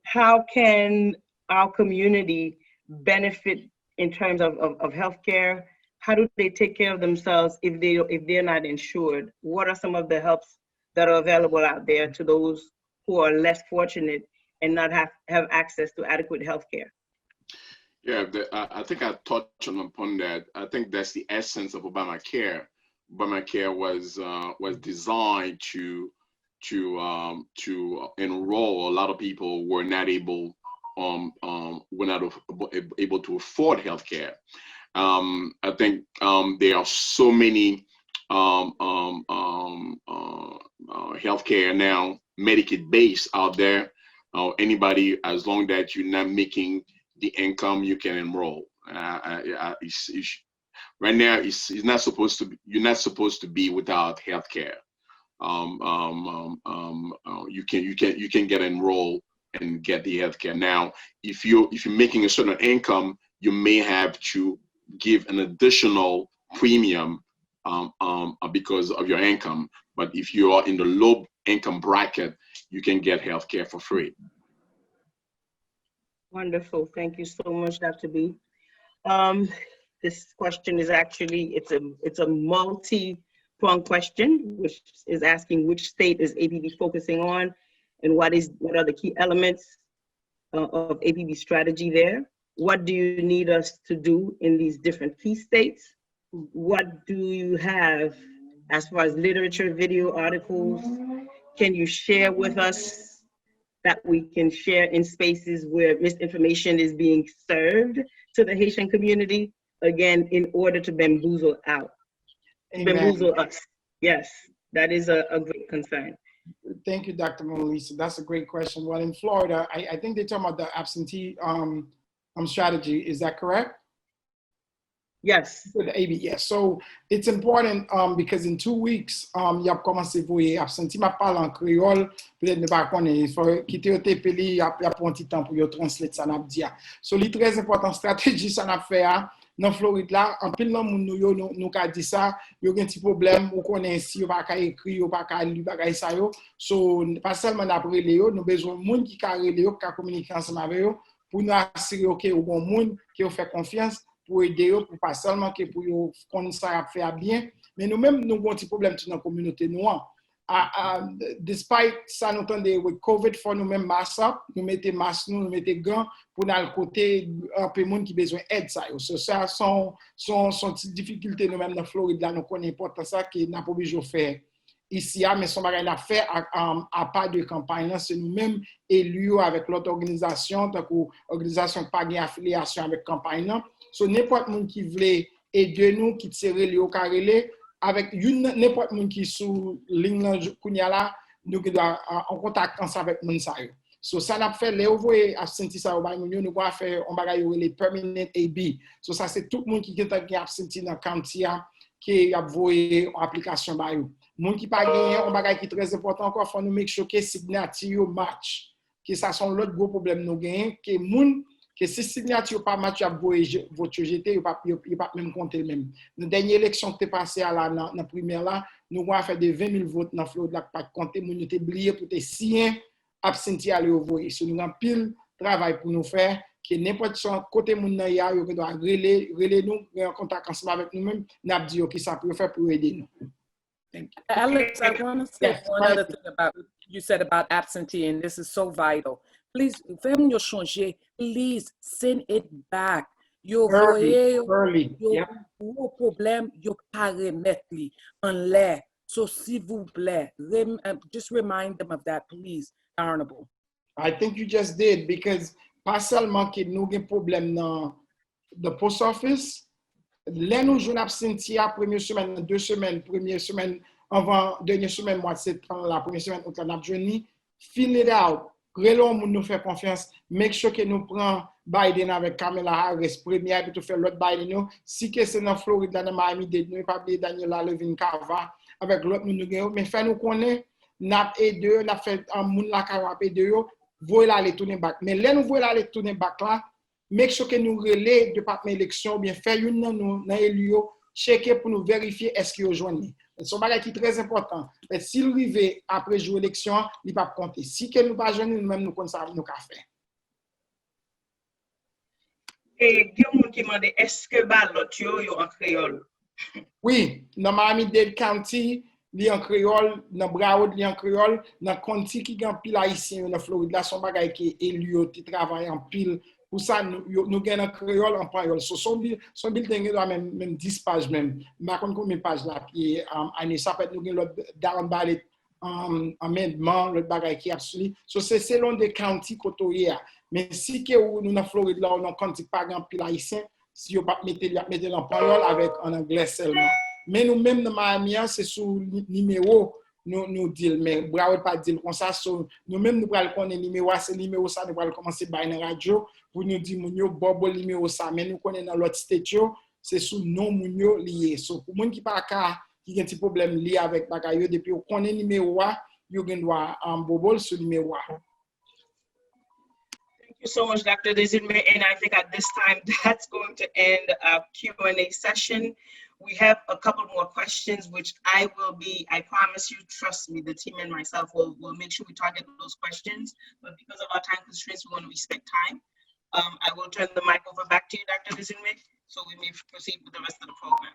how can our community benefit in terms of healthcare? How do they take care of themselves if they're not insured? What are some of the helps that are available out there to those who are less fortunate and not have access to adequate healthcare? Yeah, I think I touched upon that. I think that's the essence of Obamacare. Obamacare was designed to enroll a lot of people who were not able to afford healthcare. I think there are so many healthcare now, Medicaid based out there. Anybody, as long that you're not making the income, you can enroll. Right now, it's not supposed to be, you're not supposed to be without health care. You can get enrolled and get the health care. Now, if you're making a certain income, you may have to give an additional premium because of your income. But if you are in the low income bracket, you can get health care for free. Wonderful. Thank you so much, Dr. B. This question is actually, it's a multi-pronged question, which is asking which state is APB focusing on and what are the key elements of APB strategy there? What do you need us to do in these different key states? What do you have as far as literature, video, articles? Can you share with us that we can share in spaces where misinformation is being served to the Haitian community? Again, in order to bamboozle out, bamboozle us. Yes, that is a great concern. Thank you, Dr. Mona Lisa. That's a great question. Well, in Florida, I think they're talking about the absentee strategy. Is that correct? Yes. The AB, yes. So it's important because in 2 weeks, il y a commencé pour y absentee. Ma parle en créole, peut-être ne pas connaître. Il faut quitter le TPL, il y a un petit temps pour y translate ça n'a dire. So c'est très important stratégie ça n'a fait dans Floride là. En pile nan moun nou ka di ça, yo gen ti problème ou connaît si yo pas ka écrit, yo pas ka li bagay ça yo. So pas seulement d'après les yo, nous besoin moun qui ka relé yo, ka communiquer ensemble avec yo pour nous assurer OK ou bon moun qui yo fait confiance pour aider eux, pour pas seulement que pour eux qu'on ça faire bien, mais nous-mêmes nous avons un petit problème dans la communauté noire. Despite ça, nous entendons avec COVID, faut nous-mêmes mask up, nous mettons masque, nous mettons gants pour dans le côté un peu de monde qui a besoin d'aide. Ça sont petites difficultés nous-mêmes dans Floride là, nous connaissons pas ça qui n'a pas besoin de faire ici, mais son bagage à faire à pas de campagne, c'est nous-mêmes élus avec l'autre organisation, tant qu'organisation pas de affiliation avec campagne. So n'importe monde qui veut aider nous, qui tire les au carré, avec n'importe monde qui sous ligne kounya là, nous en contact avec monde ça. So ça n'a fait les envoyer absentee ça au bail nous va faire on bagay les permanent AB. So ça c'est tout le monde qui est absentee dans county qui a envoyé en application bail. Monde qui pas gagné on bagay qui très important encore faut nous make sure que signature match. Que ça sont l'autre gros problème nous gagne que monde que si signature pas match à vote jeté il pas même compter même. Dans dernière élection qui est passée à la première là, nous avons fait de 20 000 votes dans Floride là pas compter nous était oublié pour te signer absentee aller envoyer. So nous avons pile travail pour nous faire que n'importe son côté moun nan ya yo doit relé nous en contact ensemble avec nous même n'a dit OK ça peut faire pour aider nous. Thank you. Alex, I want to say one other thing about you said about absentee, and this is so vital. Please, when you change, please send it back. Yo early. Yo problem yo pas remettre li en l'air. So s'il vous plaît, just remind them of that, please, Honorable. I think you just did because pas seulement que nous avons problème dans the post office. Là, nous jouons absentee à première semaine, 2 semaines, première semaine, avant, dernière semaine, mois de septembre, la première semaine, on a journée. Fill it out. Relons, nous faire confiance. Make sure que nous prenons Biden avec Kamala Harris, première, et tout faire l'autre Biden. Si que c'est dans Floride, dans Miami, nous pas oublier Daniela Levin Carva, avec l'autre, nous gagnons. Mais fait nous connaître, n'a aidé, n'a fait un monde la carva aidé, voilà aller tourner back. Mais là, nous voilà aller tourner back là. Make sure que nous relais département élection bien faire une nous dans élu checker pour nous vérifier est-ce qu'il rejoint. C'est un bagage qui est très important. Mais s'il arrive après jouer élection, il va pas compter. Si que nous pas joindre nous même nous comme ça nous qu'a faire. Et quelqu'un qui m'a demandé est-ce que ballot yo en créole? Oui, dans Miami-Dade County, li en créole, dans Broward li en créole, dans county qui gagne pile haïtien dans Floride là son bagage qui élu qui travaille en pile. Pour ça, nous gagnons en créole, en créole. Son bulletin doit même 10 pages même. Mais contre combien de pages là? Puis, ça peut être nous gagnons l'autre down ballot amendement, l'autre bagaille qui est absolu. C'est selon des counties côtoyés. Mais si que nous dans Floride là, on a county pas grand pile haïtien, si on pas mettre en créole avec en anglais seulement. Mais nous même dans Miami, c'est sous numéro nous dire mais bravo pas dire comme ça so nous même nous pral connaître numéro c'est numéro ça nous pral commencer by dans radio pour nous dire moun yo bobo numéro ça mais nous connaît dans l'autre state yo c'est sous nom moun yo lié so pour moun qui pas ka qui a un petit problème lié avec bagay yo depuis on connaît numéro yo gen droit bobo sur numéro. Thank you so much, Dr. Desirme. And I think at this time, that's going to end our Q&A session. We have a couple more questions, which I promise you, trust me, the team and myself will make sure we target those questions. But because of our time constraints, we want to respect time. I will turn the mic over back to you, Dr. Desirme, so we may proceed with the rest of the program.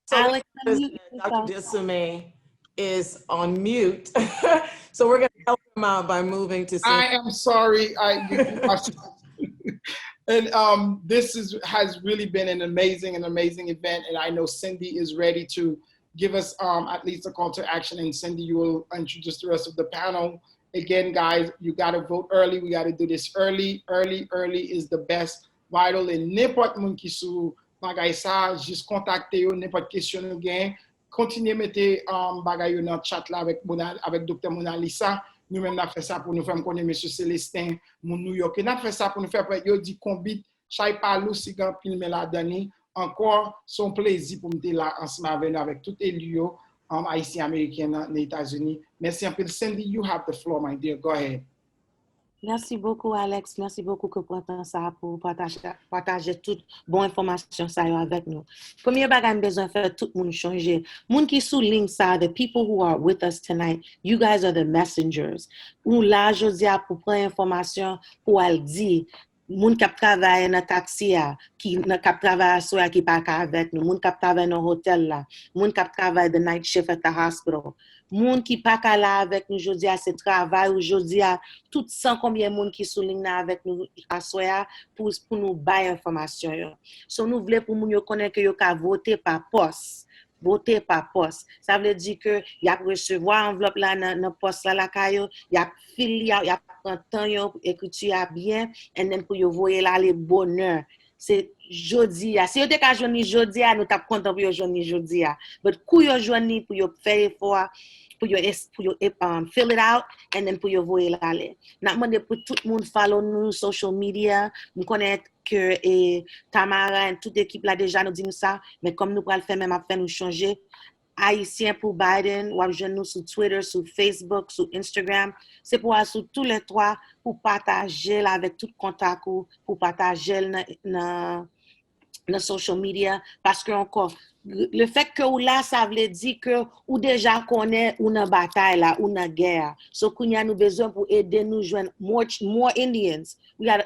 So Alex, Dr. Desirme is on mute. So we're going to help him out by moving to I am sorry. And this has really been an amazing event. And I know Cindy is ready to give us at least a call to action. And Cindy, you will introduce the rest of the panel. Again, guys, you got to vote early. We got to do this early. Early is the best. Vital et n'importe moun qui sou bagay sa, juste contacter yo, n'importe question nou gen. Continuez mettre bagay yo dans chat là avec Dr. Monalisa. Nous même n'a fait ça pour nous faire connaître monsieur Célestin, mon New York. N'a fait ça pour nous faire yo dit combit chay palou si gan pile la dani. Encore son plaisir pour me là ensemble avec tout élu yo haïtien américain dans les États-Unis. Merci un peu. Cindy, you have the floor, my dear. Go ahead. Merci beaucoup, Alex. Merci beaucoup que pour ça pour partager toute bonne information ça avec nous. Premier bagage besoin faire tout le monde changer. Moun qui sous ligne ça, the people who are with us tonight, you guys are the messengers. Ou là jodi a pour prendre information pour aller dire moun kap travaille dans taxi qui kap travaille soir qui pas avec nous, moun kap travaille dans hôtel là, moun kap travaille the night shift at the hospital. Moun qui pas là avec nous jodi a c'est travail aujourd'hui a tout sans combien moun qui souligne avec nous à soir pour nous bailler information yo. So nous voulons pour moun yo connaître que yo ka voter par poste. Voter par poste. Ça veut dire que y a recevoir enveloppe là dans poste là la caillou, y a fili y a prend temps yo écriture bien and then pour yo voyer là les bonheur. C'est jodi a. Si yo te ka joni jodi a, nous t'a content pour yo joni jodi a. But kou yo joni pour yo faire effort pour yo fill it out and then pour yo voyer là les. N'a demandé pour tout le monde follow nous social media, nous connaître que Tamara et toute l'équipe là déjà nous dit nous ça, mais comme nous pourrons le faire même après nous changer. Ayisyen Pou Biden, ou joindre nous sur Twitter, sur Facebook, sur Instagram. C'est pour sur tous les trois pour partager là avec tout contact pour partager dans social media parce que encore le fait que ou là ça veut dire que ou déjà connaît ou dans bataille là ou dans guerre. So kounya nous besoin pour aider nous joindre more Indians.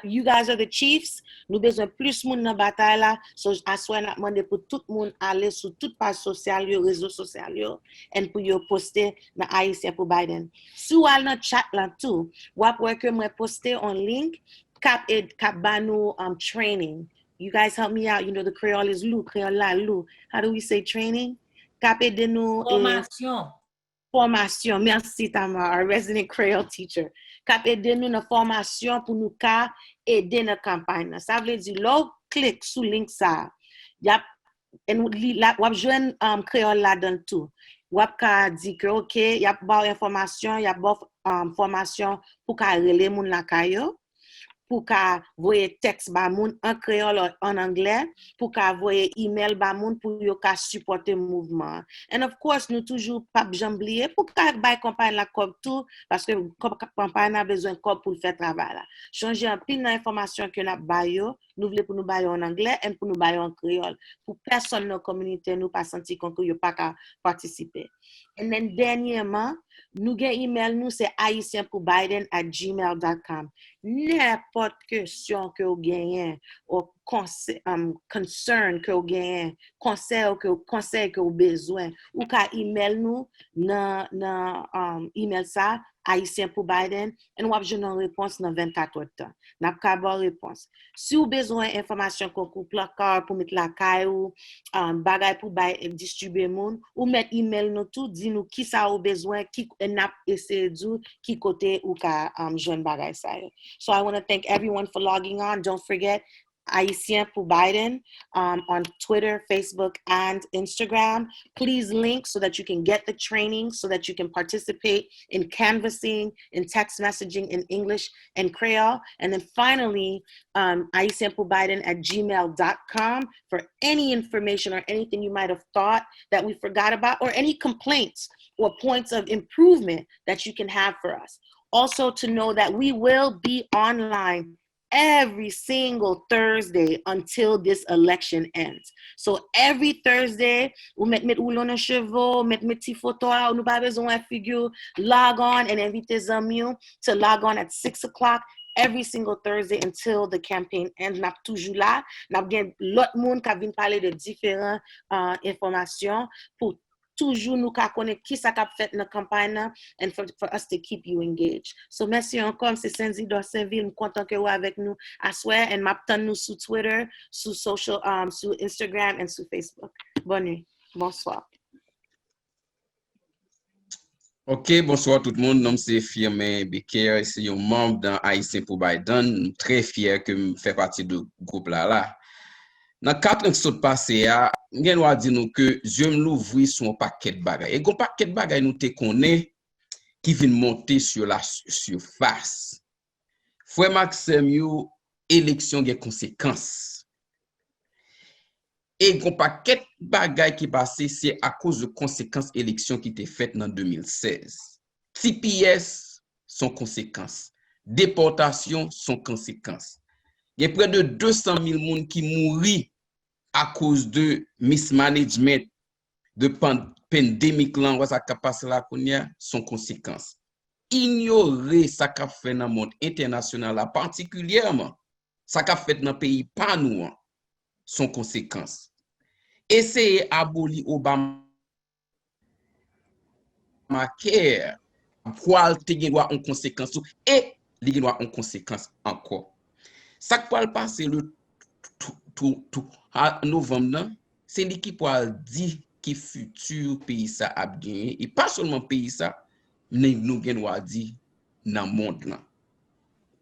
You guys are the chiefs. Nous besoin plus monde dans bataille là. So assoir n'a demandé pour tout le monde aller sur toute page sociale, réseaux sociaux et pour yo poster dans Ayisyen Pou Biden. Si ou al dans chat là tout, ou après que moi poster en link cap banou training. You guys help me out. You know, the Creole is Lou, Creole la Lou. How do we say training? Capé de nous. Formation. Merci, Tamara, our resident Creole teacher. Capé de nous une formation pour nous aider dans la campagne. Ça veut dire, là, clique sur le link ça. Y'a, et nous, là, on joindre Creole là dans tout. On ka dit que, OK, y'a pas information, y'a pas formation pour ka relé moun la kayo. Pour ka voyer texte ba moun en créole en anglais, pour ka voyer email ba moun pour yo ka supporter mouvement. And of course, nous toujours pas jamblier pour ka bay campagne la comme tout parce que campagne a besoin comme pour faire travail là. Changer un pile d'information que n'a bay yo, nous voulons pour nous bay en anglais et pour nous bay en créole. Pour personne dans la communauté nous pas sentir qu'on yo pas ka participer. And then dernièrement, nous gen email nous c'est ayisyenpoubiden@gmail.com. N'importe question que vous gagnez ou concern que vous gagnez, conseil que vous besoin, ou ka email nous dans email ça Ayisyen Pou Biden et nous avons une réponse dans 24 heures de temps. Nous avons une réponse. Si vous avez besoin d'informations concours placard pour mettre la caille ou bagay pour distribuer moun, ou mettre email nous tout, dit nous qui ça vous besoin, qui n'a essayé de qui côté ou ka joindre bagay ça. So I want to thank everyone for logging on. Don't forget Ayisyen Pou Biden on Twitter, Facebook, and Instagram. Please link so that you can get the training, so that you can participate in canvassing, in text messaging in English and Creole. And then finally, ayisyenpoubiden@gmail.com for any information or anything you might have thought that we forgot about, or any complaints or points of improvement that you can have for us. Also to know that we will be online every single Thursday until this election ends. So every Thursday, ou met ou l'on chevaux, met ti photo, ou nou pa besoin figure, log on and invite zami to log on at 6 o'clock every single Thursday until the campaign ends. Nap toujou la, nap gen lot moun ka vin pale de diferent information pour toujours nous connaître qui ça a fait dans la campagne and for us to keep you engaged. So merci encore, c'est Senzi Dorsainville, je suis content que vous avec nous à soir et m'attend nous sur Twitter, sur social, sur Instagram et sur Facebook. Bonne nuit, bonsoir. Ok, bonsoir tout le monde. Nom c'est Firmin Becker, c'est un membre dans Ayisyen Pou Biden. Très fier que je fais partie du groupe là. Dans 4 ans qui sont passés, nous avons dit que je me l'ouvrir sur un paquet de bagages. Et un paquet de bagages nous te connaît qui vient monter sur la surface. Frère Maxime, élection a des conséquences. Et un paquet de bagages qui passé, c'est à cause de conséquences élections qui étaient faites en 2016. TPS sont conséquences. Déportation sont conséquences. Il y a près de 200 000 personnes qui mourent à cause de mismanagement, de pandémie, ça qui passe là, sont conséquences. Ignorer ce qu'a fait dans le monde international, particulièrement ce qu'a fait dans le pays pas nous, sont conséquences. Essayer d'abolir Obama care pour avoir une conséquence et il y a une conséquence encore. Ça qui va passer le à novembre, c'est l'équipe qui va dire que le futur pays ça a gagné. Et pas seulement pays ça, mais nous allons dire dans le monde. Là.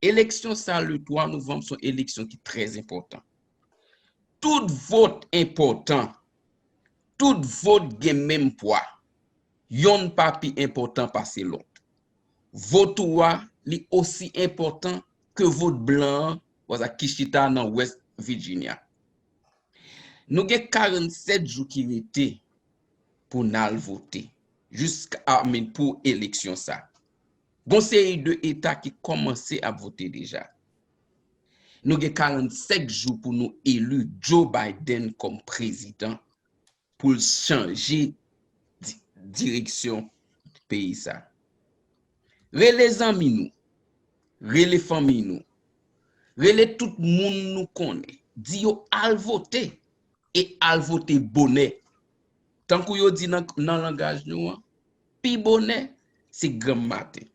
Élection ça, le 3 novembre, sont élections qui sont très importantes. Tout vote important, tout vote a même poids. Yon pas plus important passer l'autre. Vote est aussi important que vote blanc à Kishita dans West Virginia. Nous avons 47 jours qui étaient pour nous voter jusqu'à pour élection ça. Conseil de État qui commençait à voter déjà. Nous avons 45 jours pour nous élire Joe Biden comme président pour changer direction du pays ça. Les amis nous, les familles nous, tout le monde nous connaît. Dit yo al voter et al voter bonnet. Tant que yo dit dans langage nous, pi bonnet c'est grand matin.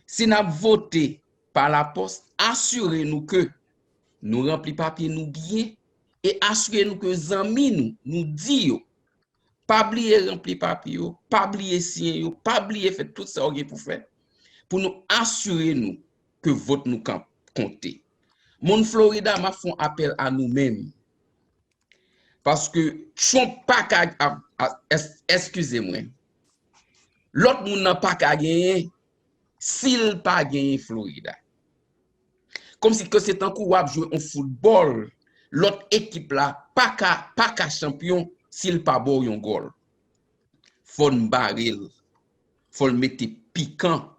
Si nous voter par la poste, assurez-nous que nous remplis papier nous bien et assurez-nous que amis nous dit pas oublier remplir papier, pas oublier signer, pas oublier faire tout ça pour faire pour nous assurer nous que vote nous compter. Mon Florida m'a fait appel à nous-mêmes. Parce que Trump pas excusez-moi. L'autre monde n'a pas qu'à gagner s'il pas gagné Florida. Comme si que c'est un coup à jouer en football, l'autre équipe là pas qu'à champion s'il pas bon un goal. Faut le baril, faut le mettre piquant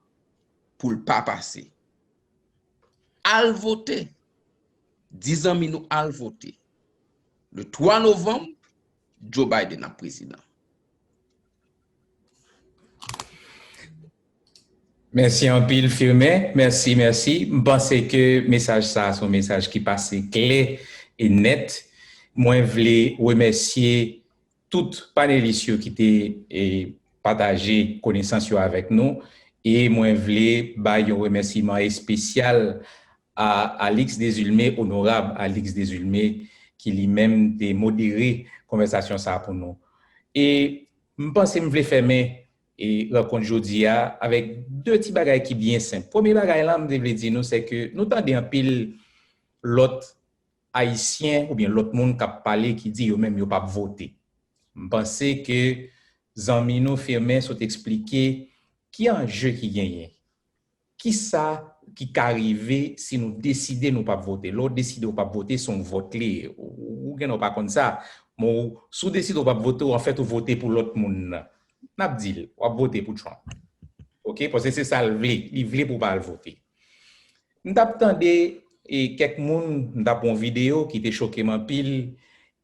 pour le pas passer. Al voter. 10 ans nous al voter. Le 3 novembre, Joe Biden est président. Merci en pile, Firmin. Merci. Je pense que le message ça, c'est un message qui passe clair et net. Moi, je voulais remercier tout panélistes qui étaient partagé connaissance avec nous et moi, je voulais un remerciement spécial à Alix Desulmé, honorable Alix Desulmé, qui lui-même a modéré la conversation ça pour nous. Et je pense que je voulais fermer et rencontre aujourd'hui avec deux petits bagages qui sont bien simples. Premier bagage là, je voulais dire nous, c'est que nous tendons un pile l'autre haïtien ou bien l'autre monde qui a parlé qui dit eux-mêmes ils pas voter. Je pense que Zanmi nous Firmin sont expliquer qui est un jeu qui gagne. Qui ça qui arrive si nous décidons nous pas voter. L'autre décide de pas voter son vote lié ou gagne pas comme ça. Mais si décide de pas voter en fait vous votez pour l'autre monde. N'a dit ou voter pour Trump. OK parce que c'est ça il veut pour pas voter. Nous t'attendais et quelques monde nous une vidéo qui était choqué en pile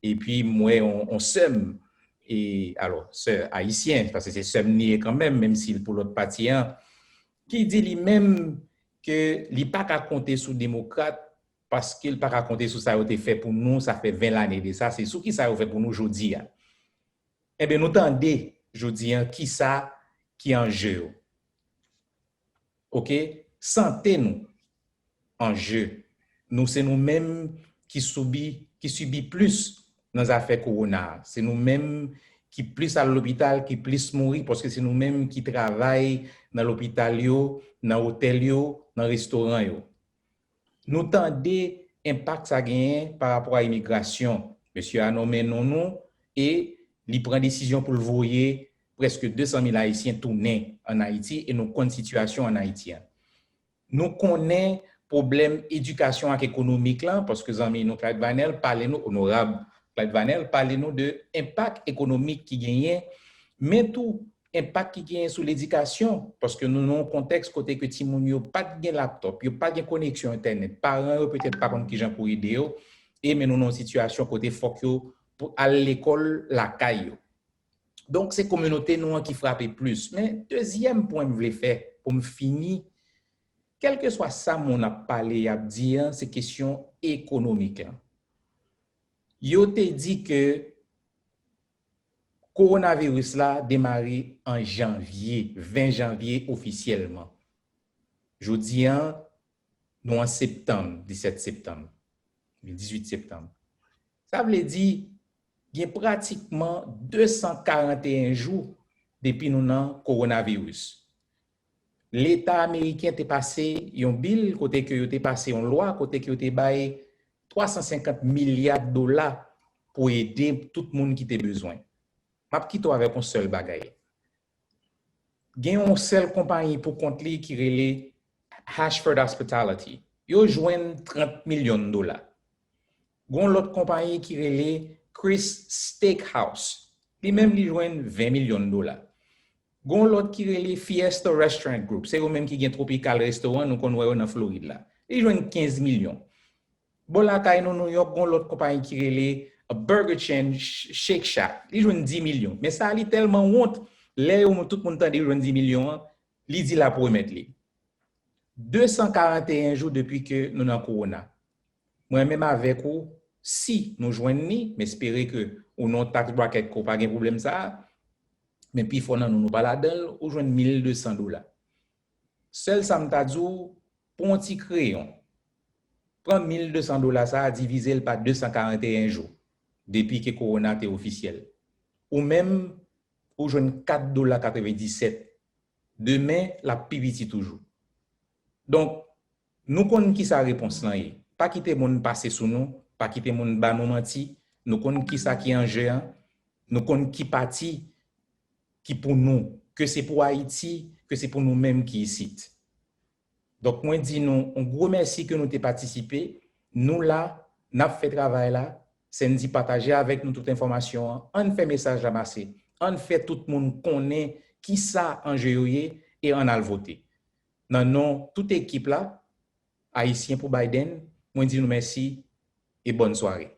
et puis moi on sème et alors sœur haïtien parce que c'est sème quand même si pour l'autre parti qui dit lui-même que il pas qu'à compter sur démocrate parce qu'il pas qu'à compter sur ça a été fait pour nous ça fait 20 années de ça c'est sous qui ça a fait pour nous aujourd'hui. Eh bien nous tendez aujourd'hui qui ça qui en jeu. OK santé nous en jeu. Nous c'est nous-mêmes qui subit plus dans les affaires corona. C'est nous-mêmes qui plus à l'hôpital, qui plus mourir parce que c'est nous-mêmes qui travaillons dans l'hôpital, dans l'hôtel, dans le restaurant. Nous tendons impact ça gagne par rapport à l'immigration. Monsieur a nommé non et il prend décision pour le voyer presque 200 000 Haïtiens tournés en Haïti et nous connaissons situation en Haïti. Nous connaissons problème éducation et économique là parce que Zanmi nous Clyde Vanel parlez-nous honorable Clyde Vanel parlez-nous de impact économique qui gagne mais tout impact qui gagne sur l'éducation parce que nous avons un contexte côté que timoun yo pas de laptop, yo pas de connexion internet, parents peut-être pas comme qui gens pour aider et mais nous avons une situation côté faut que pour aller l'école la caille. Donc c'est communauté nous qui frappe plus. Mais deuxième point que je voulais faire pour me finir quel que soit ça mon a parlé a dit c'est question économique. Yo te dit que coronavirus là démarré en janvier, 20 janvier officiellement. Jodi nous en septembre, 17 septembre, 18 septembre. Ça veut dire il y a pratiquement 241 jours depuis nous nan coronavirus. L'État américain t'est passé un bill côté que t'est passé une loi côté que t'est baillé 350 milliards de dollars pour aider tout le monde qui a besoin. M'a quitto avec un seul bagaille. Gen une seule compagnie pour compte li qui relé Ashford Hospitality. Yo joine 30 millions de dollars. Gon l'autre compagnie qui relé Chris Steakhouse. Li même li joine 20 millions de dollars. Gon l'autre qui relé Fiesta Restaurant Group. C'est eux même qui gen Tropical Restaurant nous connait en Floride là. Li joine 15 millions. Bon la kay nou New York gon l'autre compagnie qui relé a burger chain Shake Shack. Li joine 10 millions. Mais ça li tellement honte. Là où tout le monde tande joine 10 millions, li dit la pour remettre li. 241 jours depuis que nous avons corona. Moi même avec vous, si nous joignons ni, mais espérer que ou non tax bracket ko pas de problème ça. Mais puis faut nous pas là-dedans, ou joindre $1,200. Seul ça m'ta dou pour un petit crayon. Prends $1,200 ça diviser par 241 jours depuis que corona est officiel. Ou même ou joindre $4.97. Demain la piviti toujours. Donc nous connaissons qui sa réponse là est. Pas quitter monde passer sous nous, pas quitter monde ba nous menti, nous connaissons qui ça qui en jeu, nous connaissons qui parti qui pour nous, que c'est pour Haïti, que c'est pour nous-mêmes qui ici. Donc moi dis nous un gros merci que nous t'ai participé. Nous là, n'a fait travail là, c'est nous partager avec nous toute information, on fait message ramassé, on fait tout le monde connaît qui ça en jeu et on a le voté. Non, toute équipe là, Ayisyen Pou Biden, moi dis nous merci et bonne soirée.